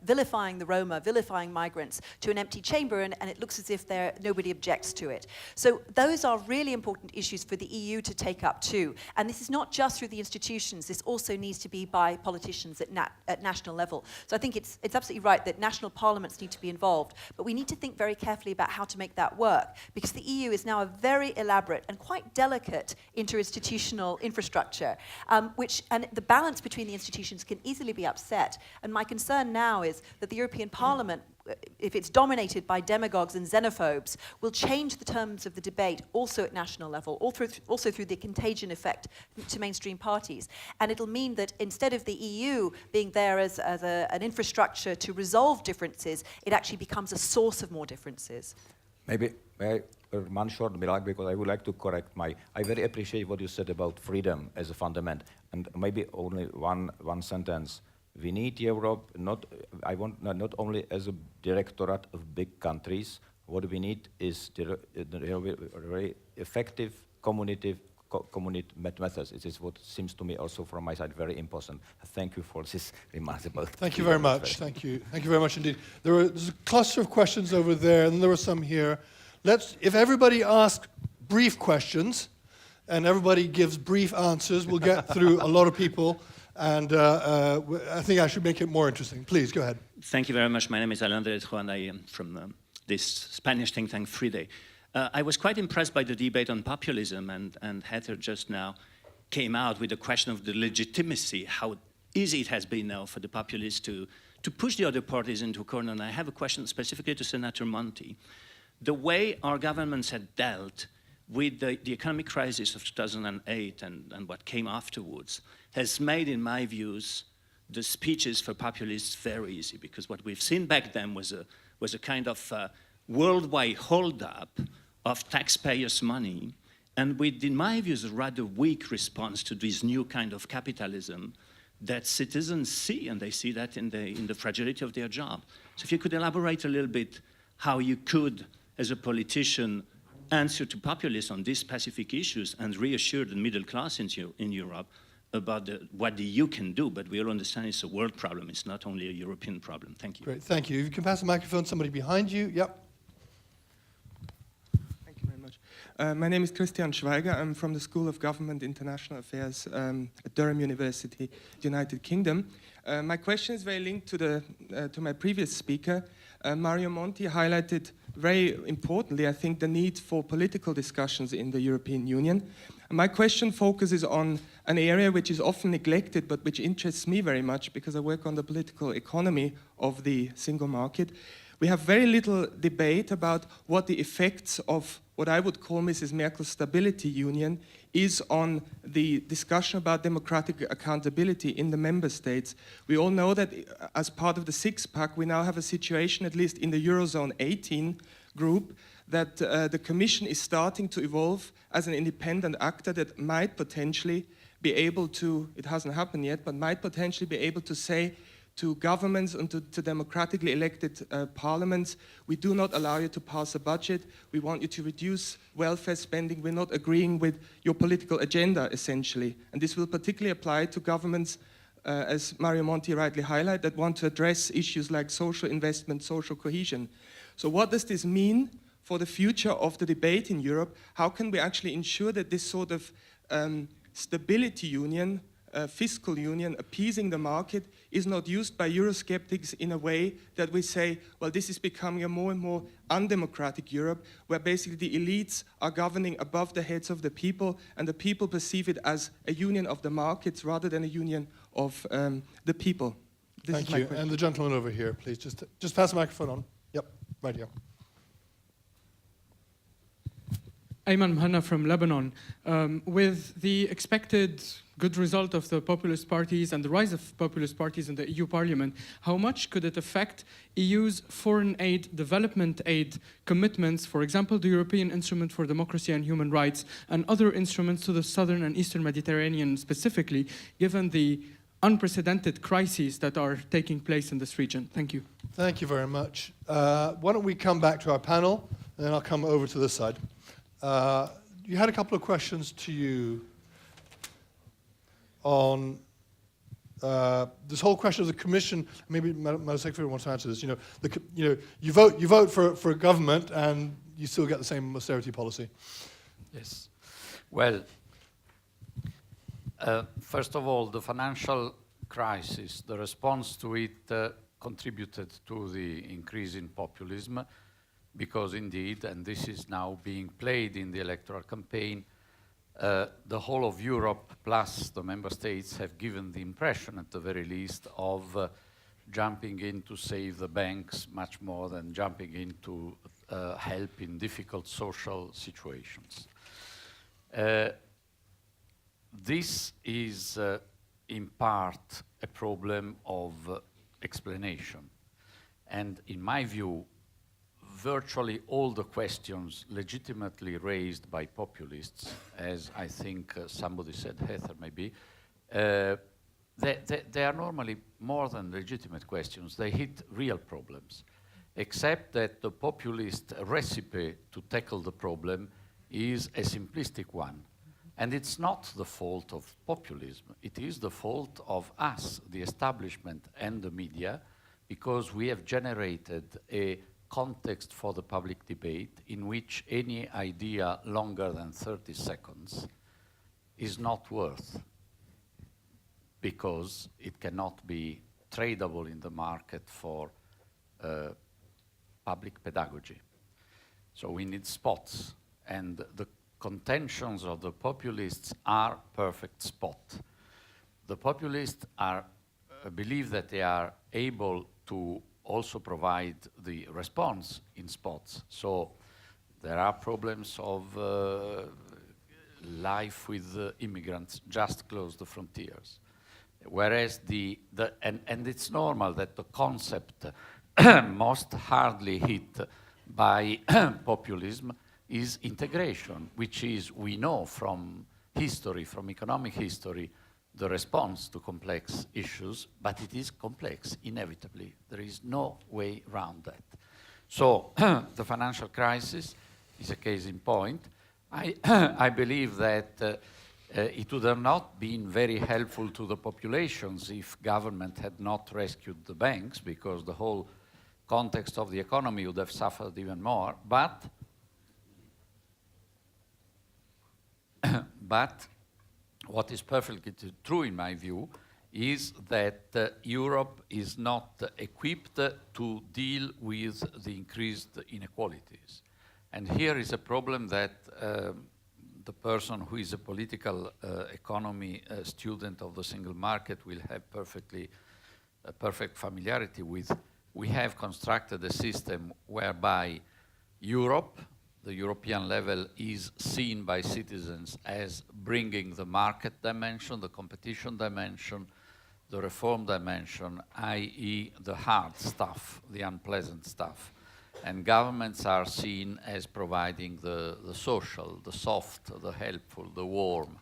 vilifying the Roma, vilifying migrants to an empty chamber, and it looks as if nobody objects to it. So those are really important issues for the EU to take up too. And this is not just through the institutions, this also needs to be by politicians at national level. So I think it's absolutely right that national parliaments need to be involved, but we need to think very carefully about how to make that work, because the EU is now a very elaborate and quite delicate interinstitutional infrastructure, and the balance between the institutions can easily be upset. And my concern now is that the European Parliament, if it's dominated by demagogues and xenophobes, will change the terms of the debate also at national level, also through the contagion effect to mainstream parties. And it'll mean that instead of the EU being there as an infrastructure to resolve differences, it actually becomes a source of more differences. Maybe one short remark, because I would like to correct I very appreciate what you said about freedom as a fundament, and maybe only one sentence. We need Europe, not only as a directorate of big countries. What we need is very effective community methods. It is what seems to me also from my side very important. Thank you for this remarkable. Thank you very much. Thank you. Thank you very much indeed. There's a cluster of questions over there, and there were some here. If everybody asks brief questions, and everybody gives brief answers, we'll get through a lot of people, and I think I should make it more interesting. Please, go ahead. Thank you very much. My name is Alain Deletro, and I am from this Spanish think tank, FRIDE. I was quite impressed by the debate on populism, and Heather just now came out with the question of the legitimacy, how easy it has been now for the populists to push the other parties into a corner. And I have a question specifically to Senator Monti. The way our governments had dealt with the economic crisis of 2008 and what came afterwards has made, in my views, the speeches for populists very easy, because what we've seen back then was a kind of worldwide hold-up of taxpayers' money, and with, in my views, a rather weak response to this new kind of capitalism that citizens see, and they see that in the fragility of their job. So if you could elaborate a little bit how you could, as a politician, answer to populists on these specific issues and reassure the middle class in Europe about what the EU can do, but we all understand it's a world problem, it's not only a European problem. Thank you. Great, thank you. If you can pass the microphone to somebody behind you. Yep. Thank you very much. My name is Christian Schweiger. I'm from the School of Government International Affairs at Durham University, United Kingdom. My question is very linked to my previous speaker. Mario Monti highlighted very importantly, I think, the need for political discussions in the European Union. My question focuses on an area which is often neglected, but which interests me very much because I work on the political economy of the single market. We have very little debate about what the effects of what I would call Mrs. Merkel's stability union is on the discussion about democratic accountability in the member states. We all know that as part of the six-pack, we now have a situation, at least in the Eurozone 18 group, that the Commission is starting to evolve as an independent actor that might potentially be able to, it hasn't happened yet, but might potentially be able to say to governments and to democratically elected parliaments, we do not allow you to pass a budget, we want you to reduce welfare spending, we're not agreeing with your political agenda, essentially. And this will particularly apply to governments, as Mario Monti rightly highlighted, that want to address issues like social investment, social cohesion. So what does this mean for the future of the debate in Europe? How can we actually ensure that this sort of stability union, fiscal union, appeasing the market, is not used by Eurosceptics in a way that we say, well, this is becoming a more and more undemocratic Europe, where basically the elites are governing above the heads of the people, and the people perceive it as a union of the markets rather than a union of the people. Thank you. And the gentleman over here, please. Just pass the microphone on. Yep, right here. Ayman Mhanna from Lebanon. With the expected good result of the populist parties and the rise of populist parties in the EU Parliament, how much could it affect EU's foreign aid, development aid commitments, for example, the European Instrument for Democracy and Human Rights and other instruments to the Southern and Eastern Mediterranean specifically, given the unprecedented crises that are taking place in this region? Thank you. Thank you very much. Why don't we come back to our panel, and then I'll come over to this side. You had a couple of questions to you on this whole question of the Commission. Maybe Madam Secretary wants to answer this. You vote for a government, and you still get the same austerity policy. Yes. Well, first of all, the financial crisis, the response to it contributed to the increase in populism, because indeed, and this is now being played in the electoral campaign, the whole of Europe plus the member states have given the impression, at the very least, of jumping in to save the banks much more than jumping in to help in difficult social situations. This is in part a problem of explanation. And in my view, virtually all the questions legitimately raised by populists, as I think somebody said, Heather maybe, they are normally more than legitimate questions. They hit real problems, except that the populist recipe to tackle the problem is a simplistic one. And it's not the fault of populism. It is the fault of us, the establishment and the media, because we have generated a context for the public debate in which any idea longer than 30 seconds is not worth, because it cannot be tradable in the market for public pedagogy. So we need spots, and the contentions of the populists are perfect spot. The populists believe that they are able to also provide the response in spots. So there are problems of life with immigrants just close the frontiers. Whereas and it's normal that the concept most hardly hit by populism is integration, which is, we know from history, from economic history, the response to complex issues, but it is complex, inevitably. There is no way around that. So the financial crisis is a case in point. I believe that it would have not been very helpful to the populations if government had not rescued the banks, because the whole context of the economy would have suffered even more. But what is perfectly true in my view is that Europe is not equipped to deal with the increased inequalities. And here is a problem that the person who is a political economy student of the single market will have perfect familiarity with. We have constructed a system whereby Europe, the European level, is seen by citizens as bringing the market dimension, the competition dimension, the reform dimension, i.e. the hard stuff, the unpleasant stuff. And governments are seen as providing the social, the soft, the helpful, the warm.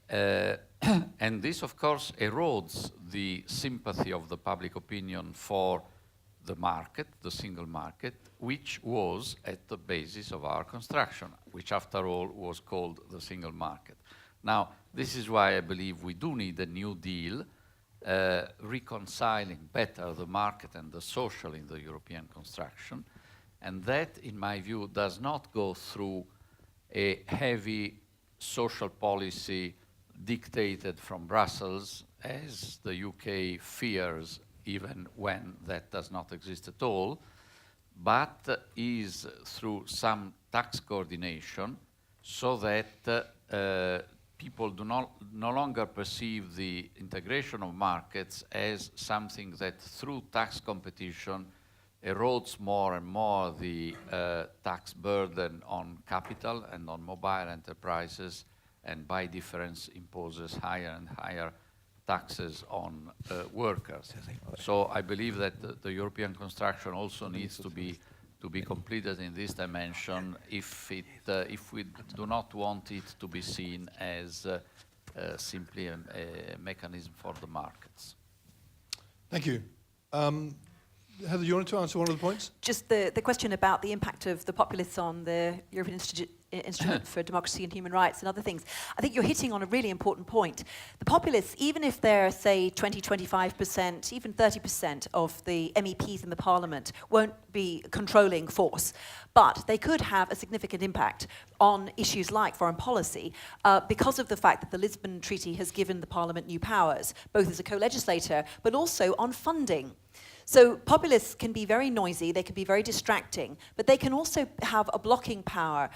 And this, of course, erodes the sympathy of the public opinion for the market, the single market, which was at the basis of our construction, which after all was called the single market. Now, this is why I believe we do need a new deal, reconciling better the market and the social in the European construction. And that, in my view, does not go through a heavy social policy dictated from Brussels, as the UK fears, even when that does not exist at all, but is through some tax coordination, so that people do no longer perceive the integration of markets as something that through tax competition erodes more and more the tax burden on capital and on mobile enterprises, and by difference imposes higher and higher taxes on workers. So I believe that the European construction also needs to be completed in this dimension if we do not want it to be seen as simply a mechanism for the markets. Thank you. Heather, you wanted to answer one of the points? Just the question about the impact of the populists on the European Instrument for Democracy and Human Rights and other things. I think you're hitting on a really important point. The populists, even if they're, say, 20, 25%, even 30% of the MEPs in the parliament, won't be controlling force. But they could have a significant impact on issues like foreign policy because of the fact that the Lisbon Treaty has given the parliament new powers, both as a co-legislator, but also on funding. So populists can be very noisy, they can be very distracting, but they can also have a blocking power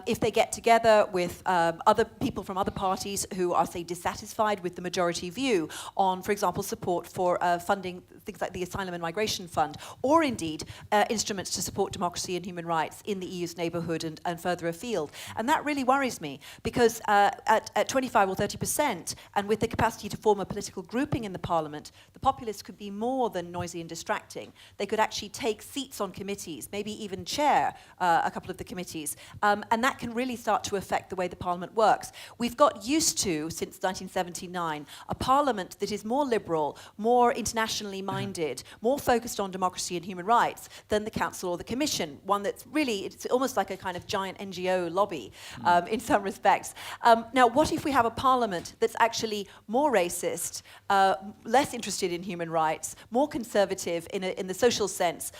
if they get together with other people from other parties who are, say, dissatisfied with the majority view on, for example, support for funding things like the Asylum and Migration Fund, or indeed instruments to support democracy and human rights in the EU's neighbourhood and further afield. And that really worries me, because at 25 or 30%, and with the capacity to form a political grouping in the parliament, the populists could be more than noisy and distracting. They could actually take seats on committees, maybe even chair a couple of the committees, and that can really start to affect the way the parliament works. We've got used to, since 1979, a parliament that is more liberal, more internationally minded, minded, more focused on democracy and human rights than the Council or the Commission, one that's really, it's almost like a kind of giant NGO lobby in some respects. Now, what if we have a parliament that's actually more racist, less interested in human rights, more conservative in the social sense,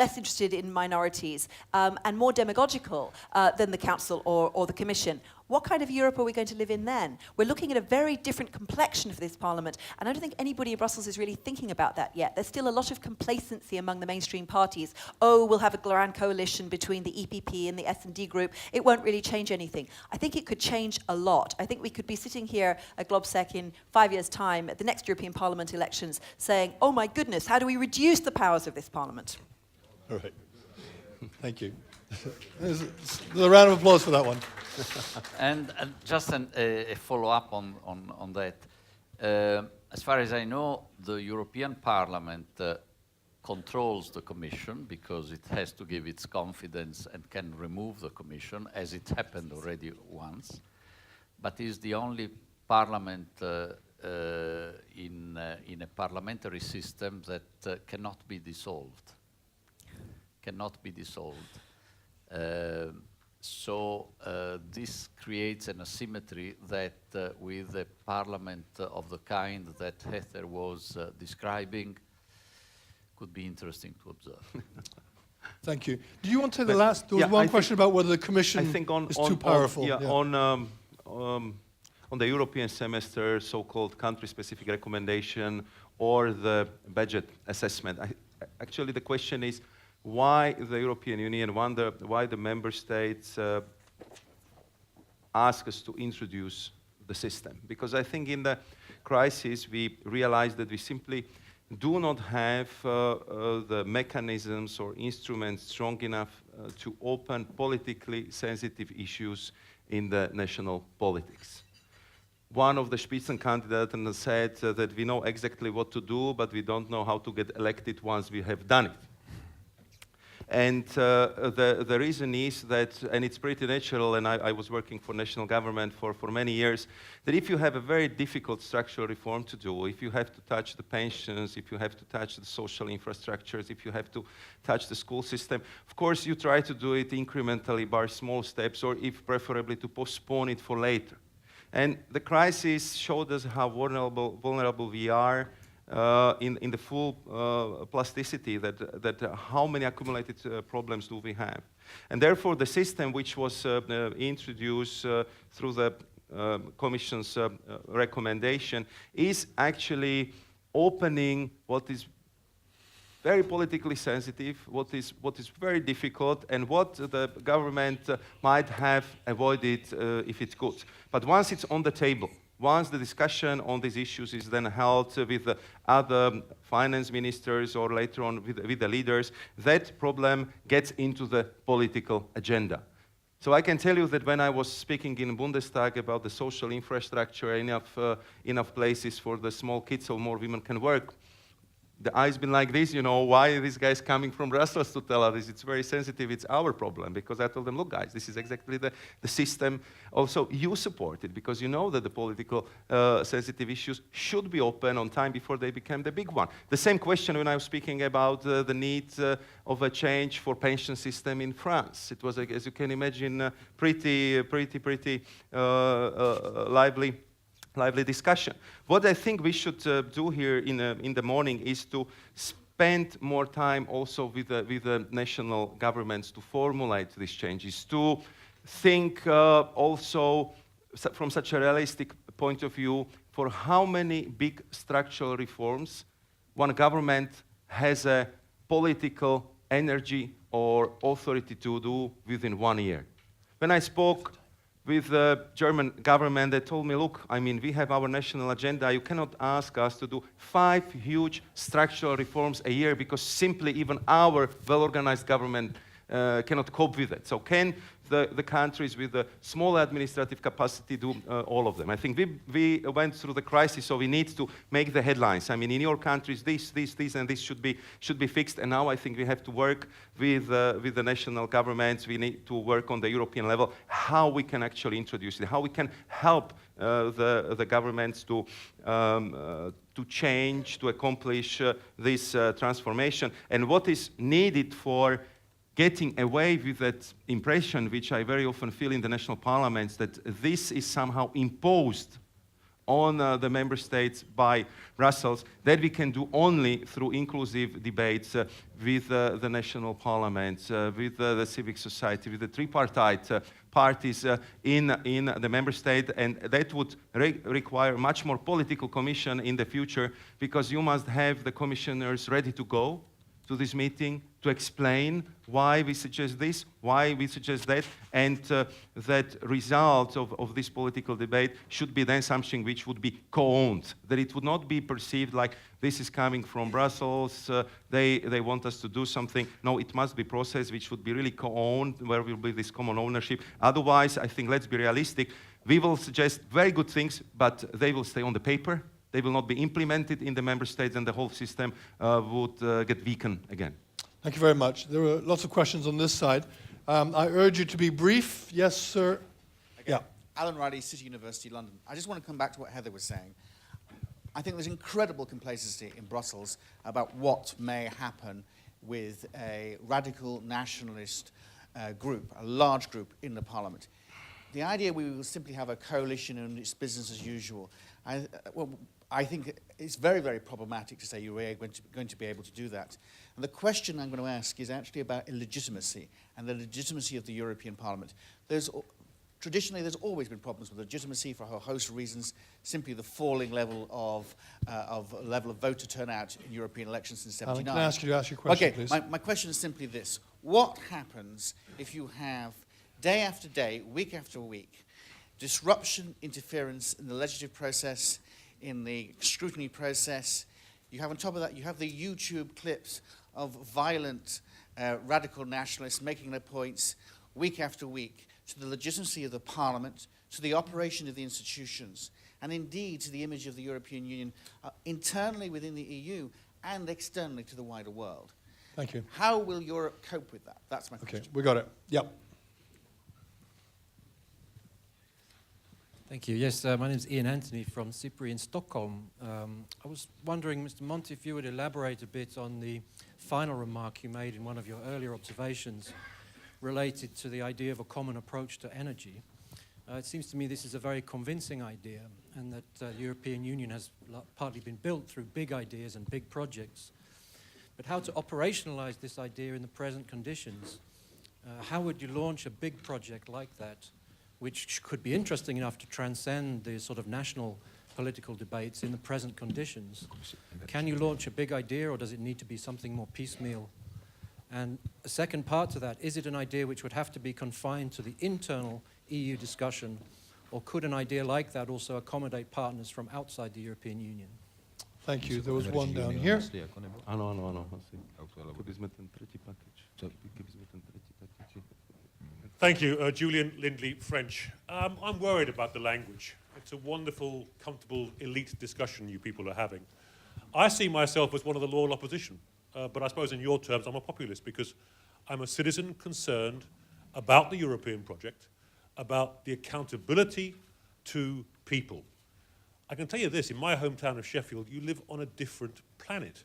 less interested in minorities, and more demagogical than the Council or the Commission? What kind of Europe are we going to live in then? We're looking at a very different complexion for this parliament, and I don't think anybody in Brussels is really thinking about that yet. There's still a lot of complacency among the mainstream parties. Oh, we'll have a grand coalition between the EPP and the S&D group. It won't really change anything. I think it could change a lot. I think we could be sitting here at GlobSec in 5 years' time at the next European Parliament elections saying, oh my goodness, how do we reduce the powers of this parliament? All right. Thank you. There's a round of applause for that one. And just a follow-up on that. As far as I know, the European Parliament controls the Commission because it has to give its confidence and can remove the Commission, as it happened already once. But is the only parliament in a parliamentary system that cannot be dissolved. Cannot be dissolved. So this creates an asymmetry that with a parliament of the kind that Heather was describing could be interesting to observe. Thank you. Do you want to take the last? There was one question about whether the Commission is too powerful. On the European semester, so-called country-specific recommendation, or the budget assessment. Actually, the question is, why the European Union, why the member states ask us to introduce the system? Because I think in the crisis we realized that we simply do not have the mechanisms or instruments strong enough to open politically sensitive issues in the national politics. One of the Spitzenkandidaten said that we know exactly what to do, but we don't know how to get elected once we have done it. And the reason is that, and it's pretty natural, and I was working for national government for many years, that if you have a very difficult structural reform to do, if you have to touch the pensions, if you have to touch the social infrastructures, if you have to touch the school system, of course you try to do it incrementally by small steps, or if preferably to postpone it for later. And the crisis showed us how vulnerable we are in the full plasticity, that how many accumulated problems do we have. And therefore the system which was introduced through the Commission's recommendation is actually opening what is very politically sensitive, what is very difficult, and what the government might have avoided if it could. But once it's on the table, once the discussion on these issues is then held with the other finance ministers or later on with the leaders, that problem gets into the political agenda. So I can tell you that when I was speaking in Bundestag about the social infrastructure, enough places for the small kids so more women can work, the eyes been like this, you know, why are these guys coming from Brussels to tell us this? It's very sensitive, it's our problem. Because I told them, look guys, this is exactly the system. Also, you support it, because you know that the political sensitive issues should be open on time before they become the big one. The same question when I was speaking about the need of a change for pension system in France. It was, as you can imagine, pretty lively discussion. What I think we should do here in the morning is to spend more time also with the national governments to formulate these changes, to think also from such a realistic point of view for how many big structural reforms one government has a political energy or authority to do within 1 year. When I spoke with the German government, they told me, look, I mean, we have our national agenda. You cannot ask us to do 5 huge structural reforms a year because simply even our well-organized government cannot cope with it. So can the countries with a small administrative capacity do all of them. I think we went through the crisis, so we need to make the headlines. I mean, in your countries, this, and this should be fixed. And now I think we have to work with the national governments. We need to work on the European level, how we can actually introduce it, how we can help the governments to change, to accomplish this transformation, and what is needed for getting away with that impression, which I very often feel in the national parliaments, that this is somehow imposed on the member states by Brussels, that we can do only through inclusive debates with the national parliaments, with the civic society, with the tripartite parties in the member state, and that would require much more political commission in the future, because you must have the commissioners ready to go to this meeting to explain why we suggest this, why we suggest that, and that result of this political debate should be then something which would be co-owned, that it would not be perceived like this is coming from Brussels, they want us to do something. No, it must be a process which would be really co-owned, where will be this common ownership. Otherwise, I think, let's be realistic, we will suggest very good things, but they will stay on the paper. They will not be implemented in the member states, and the whole system would get weakened again. Thank you very much. There were lots of questions on this side. I urge you to be brief. Yes, sir. Okay. Yeah. Alan Riley, City University, London. I just want to come back to what Heather was saying. I think there's incredible complacency in Brussels about what may happen with a radical nationalist group, a large group in the parliament. The idea we will simply have a coalition and it's business as usual, I think it's very, very problematic to say you're going to be able to do that. And the question I'm going to ask is actually about legitimacy and the legitimacy of the European Parliament. Traditionally, there's always been problems with legitimacy for a whole host of reasons, simply the falling level of voter turnout in European elections since '79. Can I ask you to ask your question, okay, please? my question is simply this. What happens if you have, day after day, week after week, disruption, interference in the legislative process, in the scrutiny process? You have on top of that, you have the YouTube clips of violent radical nationalists making their points week after week to the legitimacy of the Parliament, to the operation of the institutions, and indeed to the image of the European Union internally within the EU and externally to the wider world. Thank you. How will Europe cope with that? That's my question. Okay, we got it. Yep. Thank you. Yes, my name is Ian Anthony from SIPRI in Stockholm. I was wondering, Mr. Monti, if you would elaborate a bit on the final remark you made in one of your earlier observations related to the idea of a common approach to energy. It seems to me this is a very convincing idea, and that the European Union has partly been built through big ideas and big projects. But how to operationalize this idea in the present conditions? How would you launch a big project like that, which could be interesting enough to transcend the sort of national political debates in the present conditions? Can you launch a big idea, or does it need to be something more piecemeal? And a second part to that, is it an idea which would have to be confined to the internal EU discussion, or could an idea like that also accommodate partners from outside the European Union? Thank you. There was one down here. Ano. Thank you, Julian Lindley, French. I'm worried about the language. It's a wonderful, comfortable, elite discussion you people are having. I see myself as one of the loyal opposition, but I suppose in your terms I'm a populist, because I'm a citizen concerned about the European project, about the accountability to people. I can tell you this, in my hometown of Sheffield, you live on a different planet.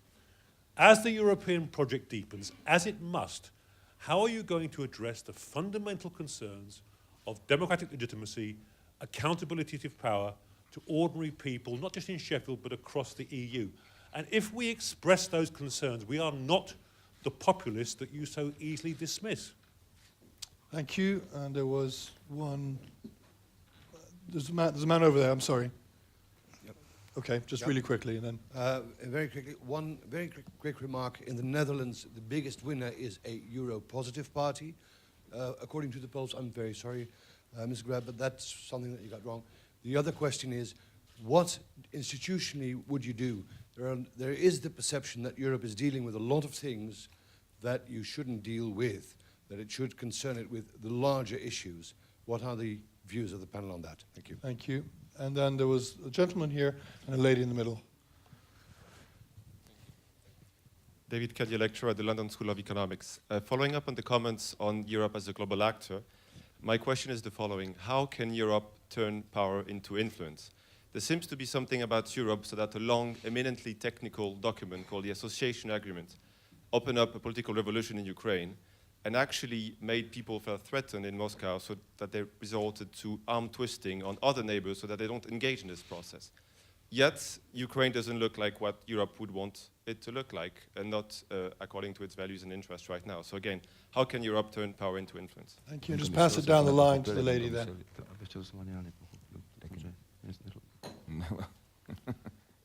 As the European project deepens, as it must, how are you going to address the fundamental concerns of democratic legitimacy, accountability of power to ordinary people, not just in Sheffield, but across the EU? And if we express those concerns, we are not the populists that you so easily dismiss. Thank you. And there was one. There's a man over there. I'm sorry. Yep. Okay, just really quickly, and then. Very quickly, one very quick remark. In the Netherlands, the biggest winner is a Euro-positive party. According to the polls, I'm very sorry, Mr. Grab, but that's something that you got wrong. The other question is, what institutionally would you do? There is the perception that Europe is dealing with a lot of things that you shouldn't deal with. that it should concern it with the larger issues. What are the views of the panel on that? Thank you. Thank you. And then there was a gentleman here and a lady in the middle. David Cadier, lecturer at the London School of Economics. Following up on the comments on Europe as a global actor, my question is the following. How can Europe turn power into influence? There seems to be something about Europe so that a long, eminently technical document called the Association Agreement opened up a political revolution in Ukraine and actually made people feel threatened in Moscow so that they resorted to arm twisting on other neighbors so that they don't engage in this process. Yet, Ukraine doesn't look like what Europe would want it to look like, and not according to its values and interests right now. So again, how can Europe turn power into influence? Thank you. Just pass it down the line to the lady there.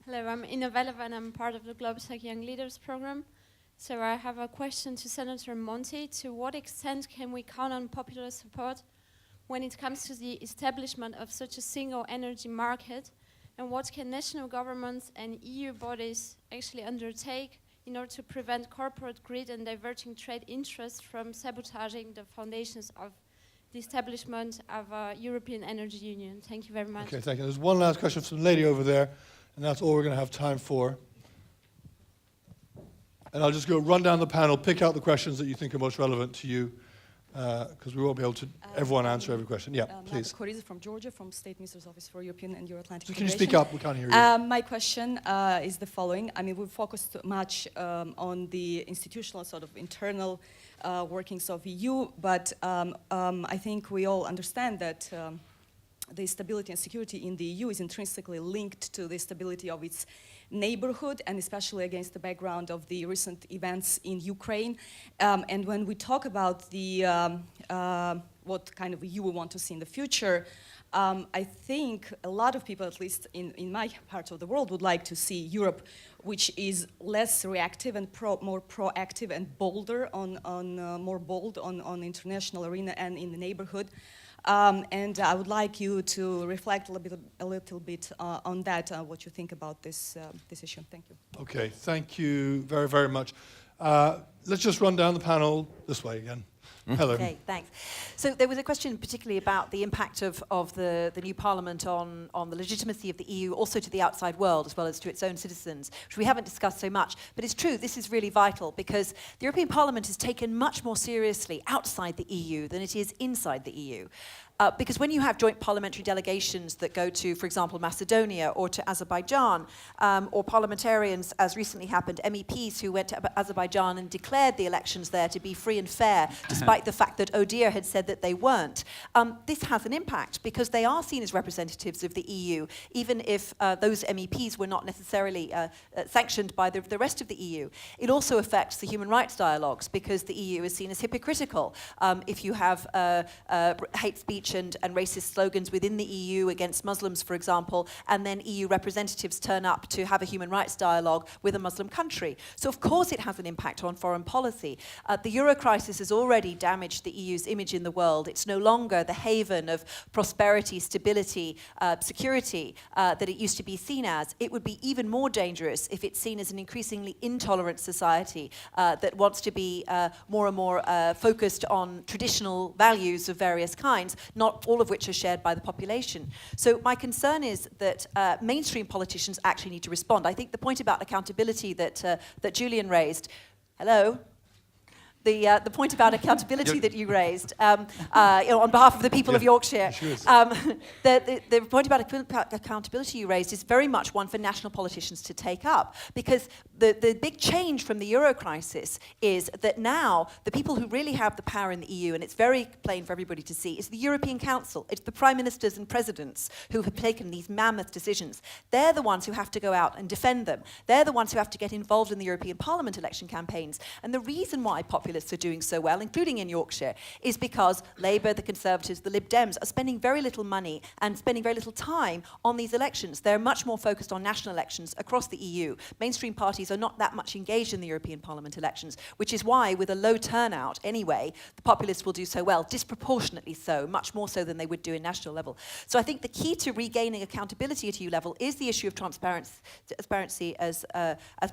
Hello, I'm Ina Veleva and I'm part of the Global Young Leaders program. So I have a question to Senator Monti. To what extent can we count on popular support when it comes to the establishment of such a single energy market? And what can national governments and EU bodies actually undertake in order to prevent corporate greed and diverting trade interests from sabotaging the foundations of the establishment of a European Energy Union? Thank you very much. Okay, thank you. There's one last question from the lady over there, and that's all we're going to have time for. And I'll just go run down the panel, pick out the questions that you think are most relevant to you, because we won't be able to everyone answer every question. Yeah, please. Koriza from Georgia, from State Minister's Office for European and Euro-Atlantic So can you Integration. speak up? We can't hear you. My question is the following. I mean, we've focused much on the institutional sort of internal workings of EU, but I think we all understand that the stability and security in the EU is intrinsically linked to the stability of its neighborhood, and especially against the background of the recent events in Ukraine. And when we talk about the what kind of EU we want to see in the future, I think a lot of people, at least in my part of the world, would like to see Europe, which is less reactive and more proactive and bolder, more bold on the international arena and in the neighborhood. And I would like you to reflect a little bit on that, what you think about this issue. Thank you. Okay, thank you very, very much. Let's just run down the panel this way again. Hello. Okay, thanks. So there was a question particularly about the impact of the new parliament on the legitimacy of the EU, also to the outside world, as well as to its own citizens, which we haven't discussed so much. But it's true, this is really vital, because the European Parliament is taken much more seriously outside the EU than it is inside the EU. Because when you have joint parliamentary delegations that go to, for example, Macedonia or to Azerbaijan, or parliamentarians, as recently happened, MEPs who went to Azerbaijan and declared the elections there to be free and fair, despite the fact that ODIHR had said that they weren't, this has an impact because they are seen as representatives of the EU, even if those MEPs were not necessarily sanctioned by the rest of the EU. It also affects the human rights dialogues because the EU is seen as hypocritical. If you have hate speech and racist slogans within the EU against Muslims, for example, and then EU representatives turn up to have a human rights dialogue with a Muslim country. So of course it has an impact on foreign policy. The Euro crisis has already damaged the EU's image in the world. It's no longer the haven of prosperity, stability, security that it used to be seen as. It would be even more dangerous if it's seen as an increasingly intolerant society that wants to be more and more focused on traditional values of various kinds, not all of which are shared by the population. So my concern is that mainstream politicians actually need to respond. I think the point about accountability that Julian raised, hello? The point about accountability that you raised on behalf of the people of Yorkshire, the point about accountability you raised is very much one for national politicians to take up, because the big change from the Euro crisis is that now the people who really have the power in the EU, and it's very plain for everybody to see, is the European Council. It's the prime ministers and presidents who have taken these mammoth decisions. They're the ones who have to go out and defend them. They're the ones who have to get involved in the European Parliament election campaigns. And the reason why populists are doing so well, including in Yorkshire, is because Labour, the Conservatives, the Lib Dems are spending very little money and spending very little time on these elections. They're much more focused on national elections across the EU. Mainstream parties are not that much engaged in the European Parliament elections, which is why, with a low turnout anyway, the populists will do so well, disproportionately so, much more so than they would do in national level. So I think the key to regaining accountability at EU level is the issue of transparency, as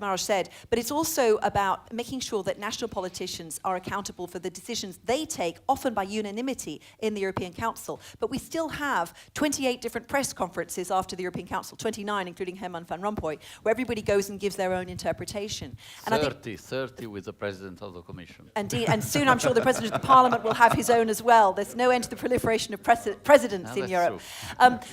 Maros said, but it's also about making sure that national politicians nations are accountable for the decisions they take, often by unanimity, in the European Council. But we still have 28 different press conferences after the European Council, 29, including Herman van Rompuy, where everybody goes and gives their own interpretation. And 30 with the President of the Commission. Indeed, and soon I'm sure the President of the Parliament will have his own as well. There's no end to the proliferation of presidents in Europe.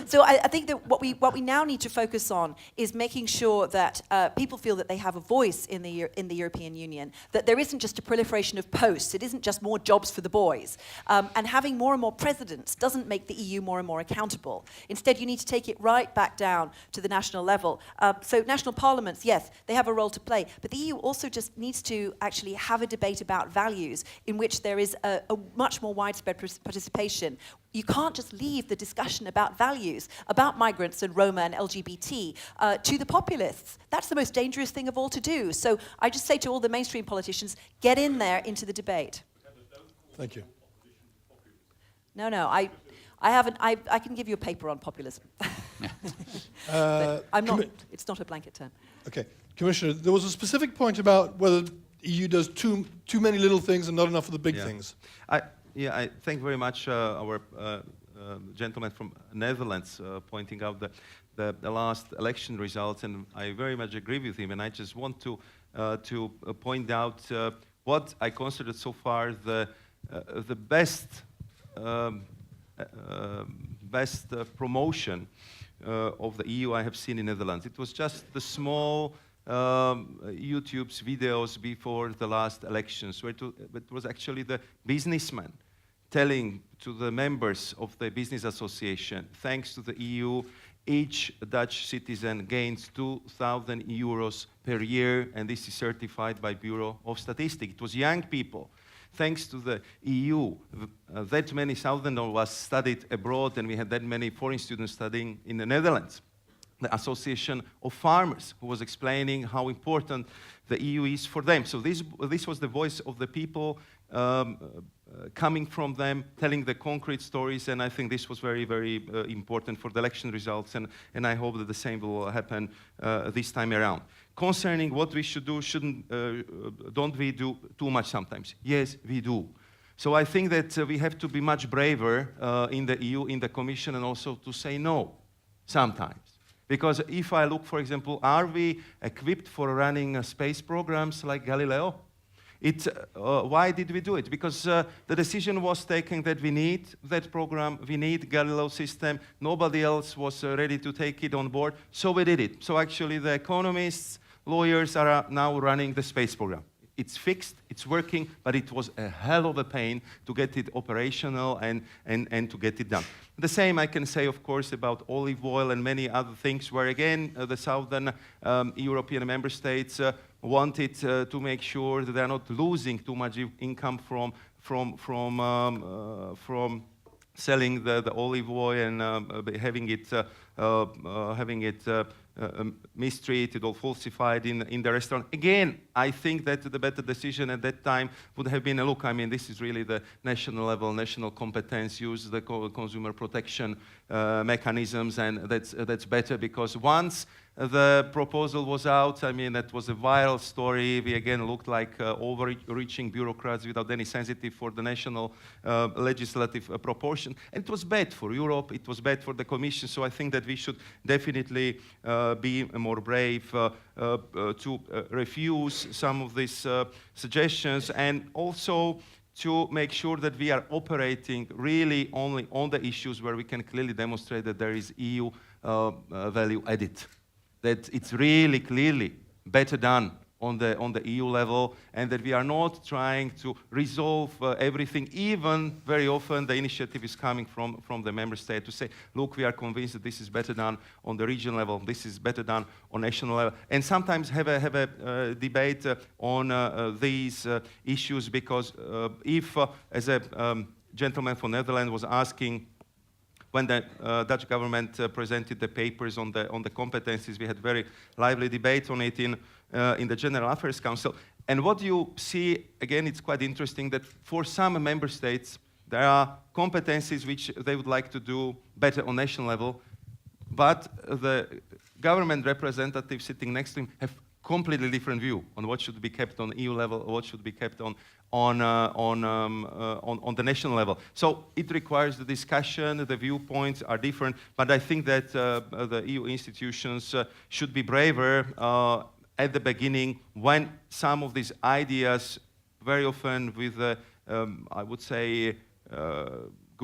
So I think that what we now need to focus on is making sure that people feel that they have a voice in the European Union, that there isn't just a proliferation of posts, it isn't just more jobs for the boys. And having more and more presidents doesn't make the EU more and more accountable. Instead, you need to take it right back down to the national level. So national parliaments, yes, they have a role to play, but the EU also just needs to actually have a debate about values in which there is a much more widespread participation. You can't just leave the discussion about values, about migrants and Roma and LGBT, to the populists. That's the most dangerous thing of all to do. So I just say to all the mainstream politicians, get in there into the debate. Thank you. No, I haven't. I can give you a paper on populism. But I'm not. It's not a blanket term. Okay, Commissioner, there was a specific point about whether the EU does too many little things and not enough of the big things. I thank very much our gentleman from Netherlands pointing out the last election results, and I very much agree with him. And I just want to point out what I consider so far the best promotion of the EU I have seen in Netherlands. It was just the small YouTube's videos before the last elections, where it was actually the businessman telling to the members of the business association, thanks to the EU, each Dutch citizen gains 2,000 euros per year, and this is certified by Bureau of Statistics. It was young people. Thanks to the EU, that many thousand of us studied abroad, and we had that many foreign students studying in the Netherlands. The Association of Farmers, who was explaining how important the EU is for them. So this was the voice of the people coming from them, telling the concrete stories, and I think this was very, very important for the election results, and I hope that the same will happen this time around. Concerning what we should do, don't we do too much sometimes? Yes, we do. So I think that we have to be much braver in the EU, in the Commission, and also to say no sometimes. Because if I look, for example, are we equipped for running space programs like Galileo? Why did we do it? Because the decision was taken that we need that program, we need Galileo system, nobody else was ready to take it on board, so we did it. So actually the economists, lawyers are now running the space program. It's fixed, it's working, but it was a hell of a pain to get it operational and to get it done. The same I can say, of course, about olive oil and many other things, where again, the southern European member states wanted to make sure that they're not losing too much income from selling the olive oil and having it mistreated or falsified in the restaurant. Again, I think that the better decision at that time would have been, look, I mean, this is really the national level, national competence, use the consumer protection mechanisms, and that's better, because once the proposal was out, I mean, that was a viral story. We again looked like overreaching bureaucrats without any sensitive for the national legislative proportion. And it was bad for Europe, it was bad for the Commission, so I think that we should definitely be more brave to refuse some of these suggestions, and also to make sure that we are operating really only on the issues where we can clearly demonstrate that there is EU value added, that it's really clearly better done on the EU level, and that we are not trying to resolve everything. Even very often the initiative is coming from the member state to say, look, we are convinced that this is better done on the regional level, this is better done on national level, and sometimes have a debate on these issues, because if, as a gentleman from Netherlands was asking, when the Dutch government presented the papers on the competencies, we had very lively debate on it in the General Affairs Council. And what you see, again, it's quite interesting that for some member states, there are competencies which they would like to do better on national level, but the government representatives sitting next to him have completely different view on what should be kept on EU level, or what should be kept on the national level. So it requires the discussion, the viewpoints are different, but I think that the EU institutions should be braver at the beginning when some of these ideas, very often with, I would say,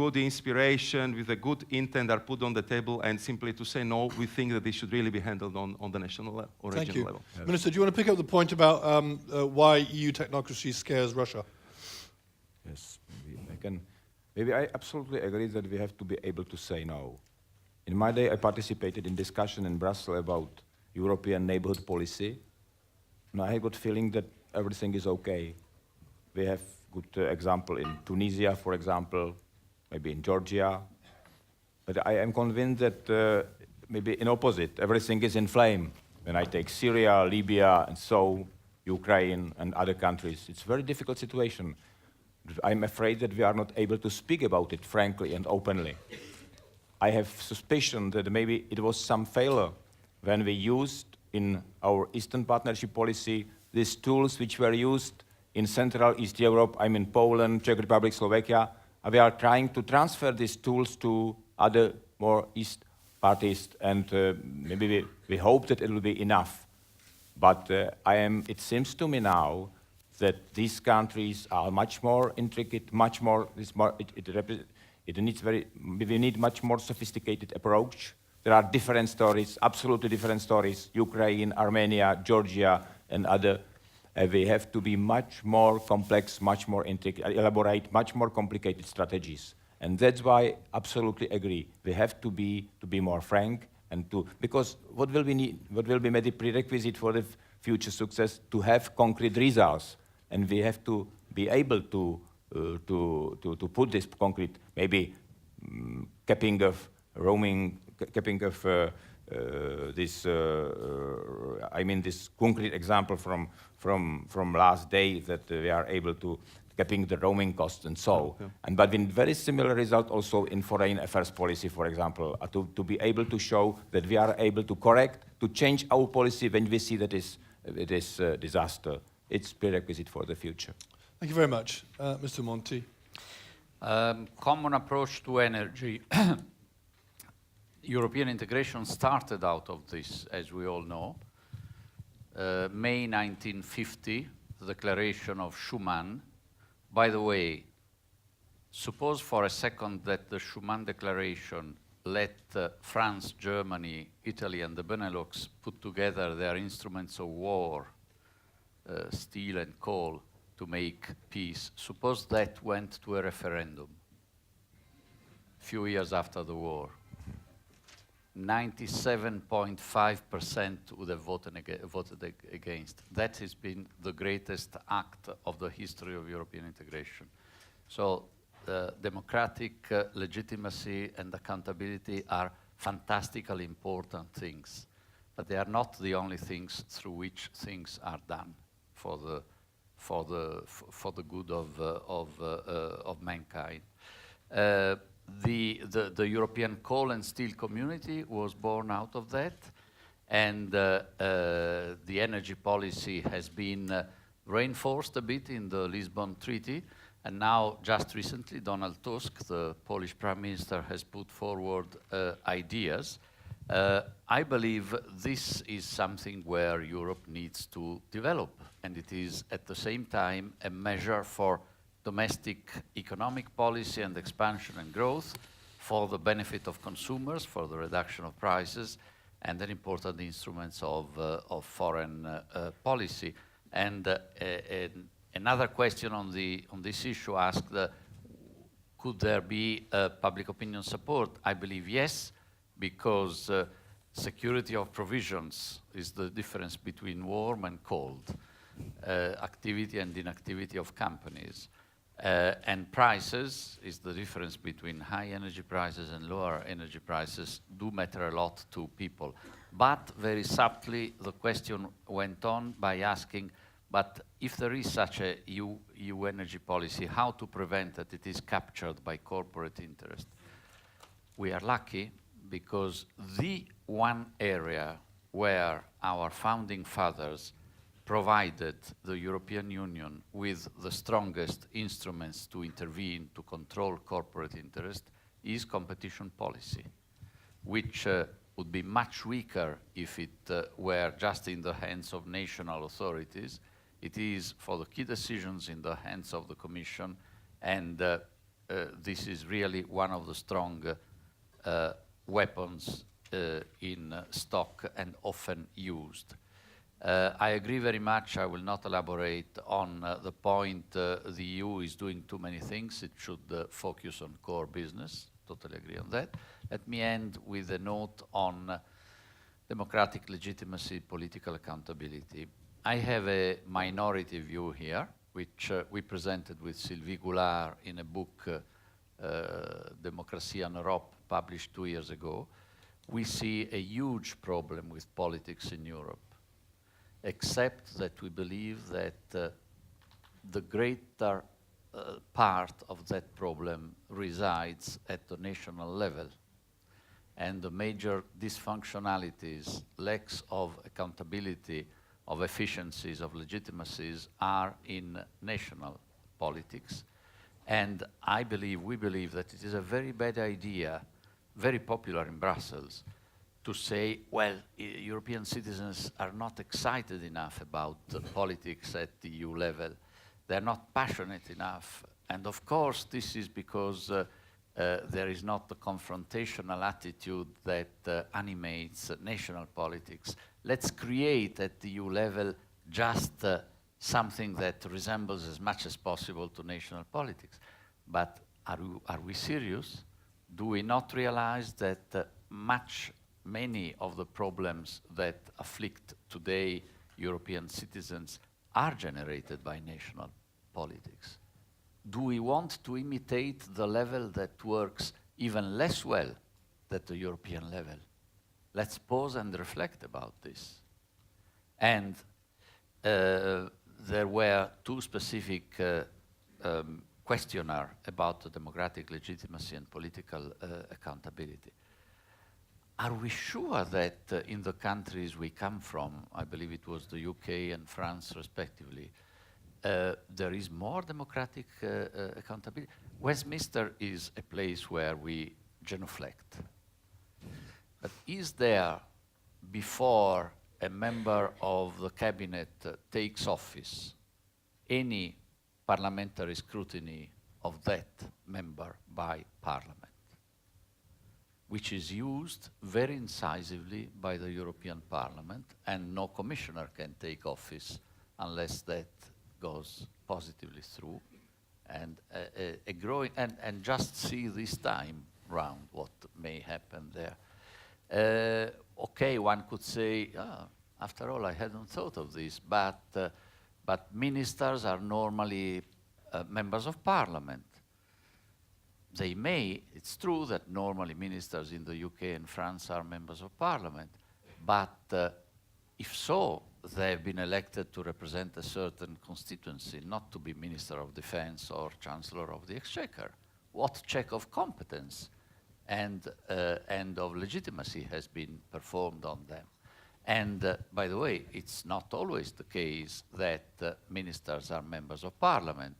good inspiration, with a good intent, are put on the table, and simply to say no, we think that this should really be handled on the national level or regional level. Yes. Minister, do you want to pick up the point about why EU technocracy scares Russia? Yes, maybe I absolutely agree that we have to be able to say no. In my day, I participated in discussion in Brussels about European neighborhood policy, and I got feeling that everything is okay. We have good example in Tunisia, for example, maybe in Georgia, but I am convinced that maybe in opposite, everything is in flame. When I take Syria, Libya, and so Ukraine and other countries, it's a very difficult situation. I'm afraid that we are not able to speak about it frankly and openly. I have suspicion that maybe it was some failure when we used in our Eastern Partnership policy these tools which were used in Central East Europe, I'm in Poland, Czech Republic, Slovakia. We are trying to transfer these tools to other more East parties, and maybe we hope that it will be enough. But it seems to me now that these countries are much more intricate, much more, we need much more sophisticated approach. There are different stories, absolutely different stories, Ukraine, Armenia, Georgia, and other. We have to be much more complex, much more intricate, elaborate much more complicated strategies. And that's why I absolutely agree. We have to be more frank, and because what will be maybe prerequisite for the future success? To have concrete results. And we have to be able to put this concrete, maybe capping of roaming, capping of this concrete example from last day that we are able to capping the roaming costs and so. Yeah. But in very similar result also in foreign affairs policy, for example, to be able to show that we are able to correct, to change our policy when we see that it is disaster. It's prerequisite for the future. Thank you very much. Mr. Monti. Common approach to energy. European integration started out of this, as we all know. May 1950, the Declaration of Schuman. By the way, suppose for a second that the Schuman Declaration let France, Germany, Italy, and the Benelux put together their instruments of war, steel and coal, to make peace. Suppose that went to a referendum a few years after the war. 97.5% would have voted against. That has been the greatest act of the history of European integration. So democratic legitimacy and accountability are fantastically important things, but they are not the only things through which things are done for the good of mankind. The European coal and steel community was born out of that, and the energy policy has been reinforced a bit in the Lisbon Treaty, and now just recently Donald Tusk, the Polish Prime Minister, has put forward ideas. I believe this is something where Europe needs to develop, and it is at the same time a measure for domestic economic policy and expansion and growth, for the benefit of consumers, for the reduction of prices, and an important instruments of foreign policy. And another question on this issue asked, could there be public opinion support? I believe yes, because security of provisions is the difference between warm and cold, activity and inactivity of companies. And prices is the difference between high energy prices and lower energy prices do matter a lot to people. But very subtly, the question went on by asking, but if there is such a EU energy policy, how to prevent that it is captured by corporate interest? We are lucky because the one area where our founding fathers provided the European Union with the strongest instruments to intervene, to control corporate interest, is competition policy, which would be much weaker if it were just in the hands of national authorities. It is, for the key decisions, in the hands of the Commission, and this is really one of the strong weapons in stock and often used. I agree very much. I will not elaborate on the point the EU is doing too many things. It should focus on core business. Totally agree on that. Let me end with a note on democratic legitimacy, political accountability. I have a minority view here, which we presented with Sylvie Goulard in a book, Démocratie en Europe, published 2 years ago. We see a huge problem with politics in Europe, except that we believe that the greater part of that problem resides at the national level. And the major dysfunctionalities, lacks of accountability, of efficiencies, of legitimacies are in national politics. And I believe, we believe that it is a very bad idea, very popular in Brussels, to say, well, European citizens are not excited enough about politics at the EU level. They're not passionate enough. And of course, this is because there is not the confrontational attitude that animates national politics. Let's create at the EU level just something that resembles as much as possible to national politics. But are we serious? Do we not realize that many of the problems that afflict today European citizens are generated by national politics? Do we want to imitate the level that works even less well than the European level? Let's pause and reflect about this. And there were two specific questionnaires about the democratic legitimacy and political accountability. Are we sure that in the countries we come from, I believe it was the UK and France respectively, there is more democratic accountability? Westminster is a place where we genuflect. But is there, before a member of the cabinet takes office, any parliamentary scrutiny of that member by Parliament, which is used very incisively by the European Parliament, and no commissioner can take office unless that goes positively through, and a growing, and just see this time round what may happen there. Okay, one could say, after all, I hadn't thought of this, but ministers are normally members of Parliament. They may, it's true that normally ministers in the UK and France are members of Parliament, but if so, they've been elected to represent a certain constituency, not to be Minister of Defense or Chancellor of the Exchequer. What check of competence and of legitimacy has been performed on them? And by the way, it's not always the case that ministers are members of Parliament.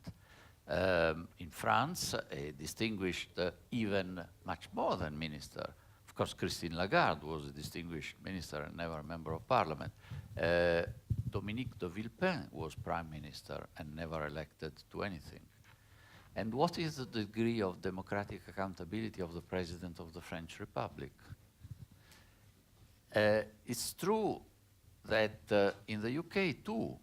In France, a distinguished, even much more than minister. Of course, Christine Lagarde was a distinguished minister and never a member of Parliament. Dominique de Villepin was prime minister and never elected to anything. And what is the degree of democratic accountability of the President of the French Republic? It's true that in the UK too,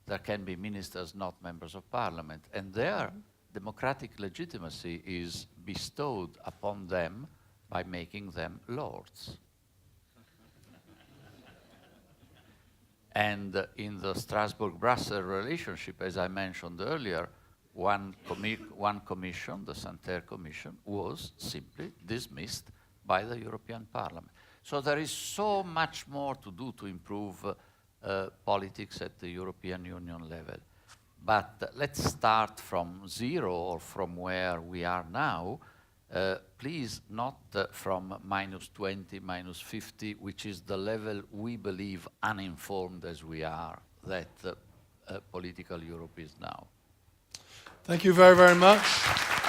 there can be ministers not members of Parliament, and their democratic legitimacy is bestowed upon them by making them lords. And in the Strasbourg-Brussels relationship, as I mentioned earlier, one commission, the Santer Commission, was simply dismissed by the European Parliament. So there is so much more to do to improve politics at the European Union level. But let's start from zero, or from where we are now, Please not from -20, -50, which is the level we believe, uninformed as we are, that political Europe is now. Thank you very, very much.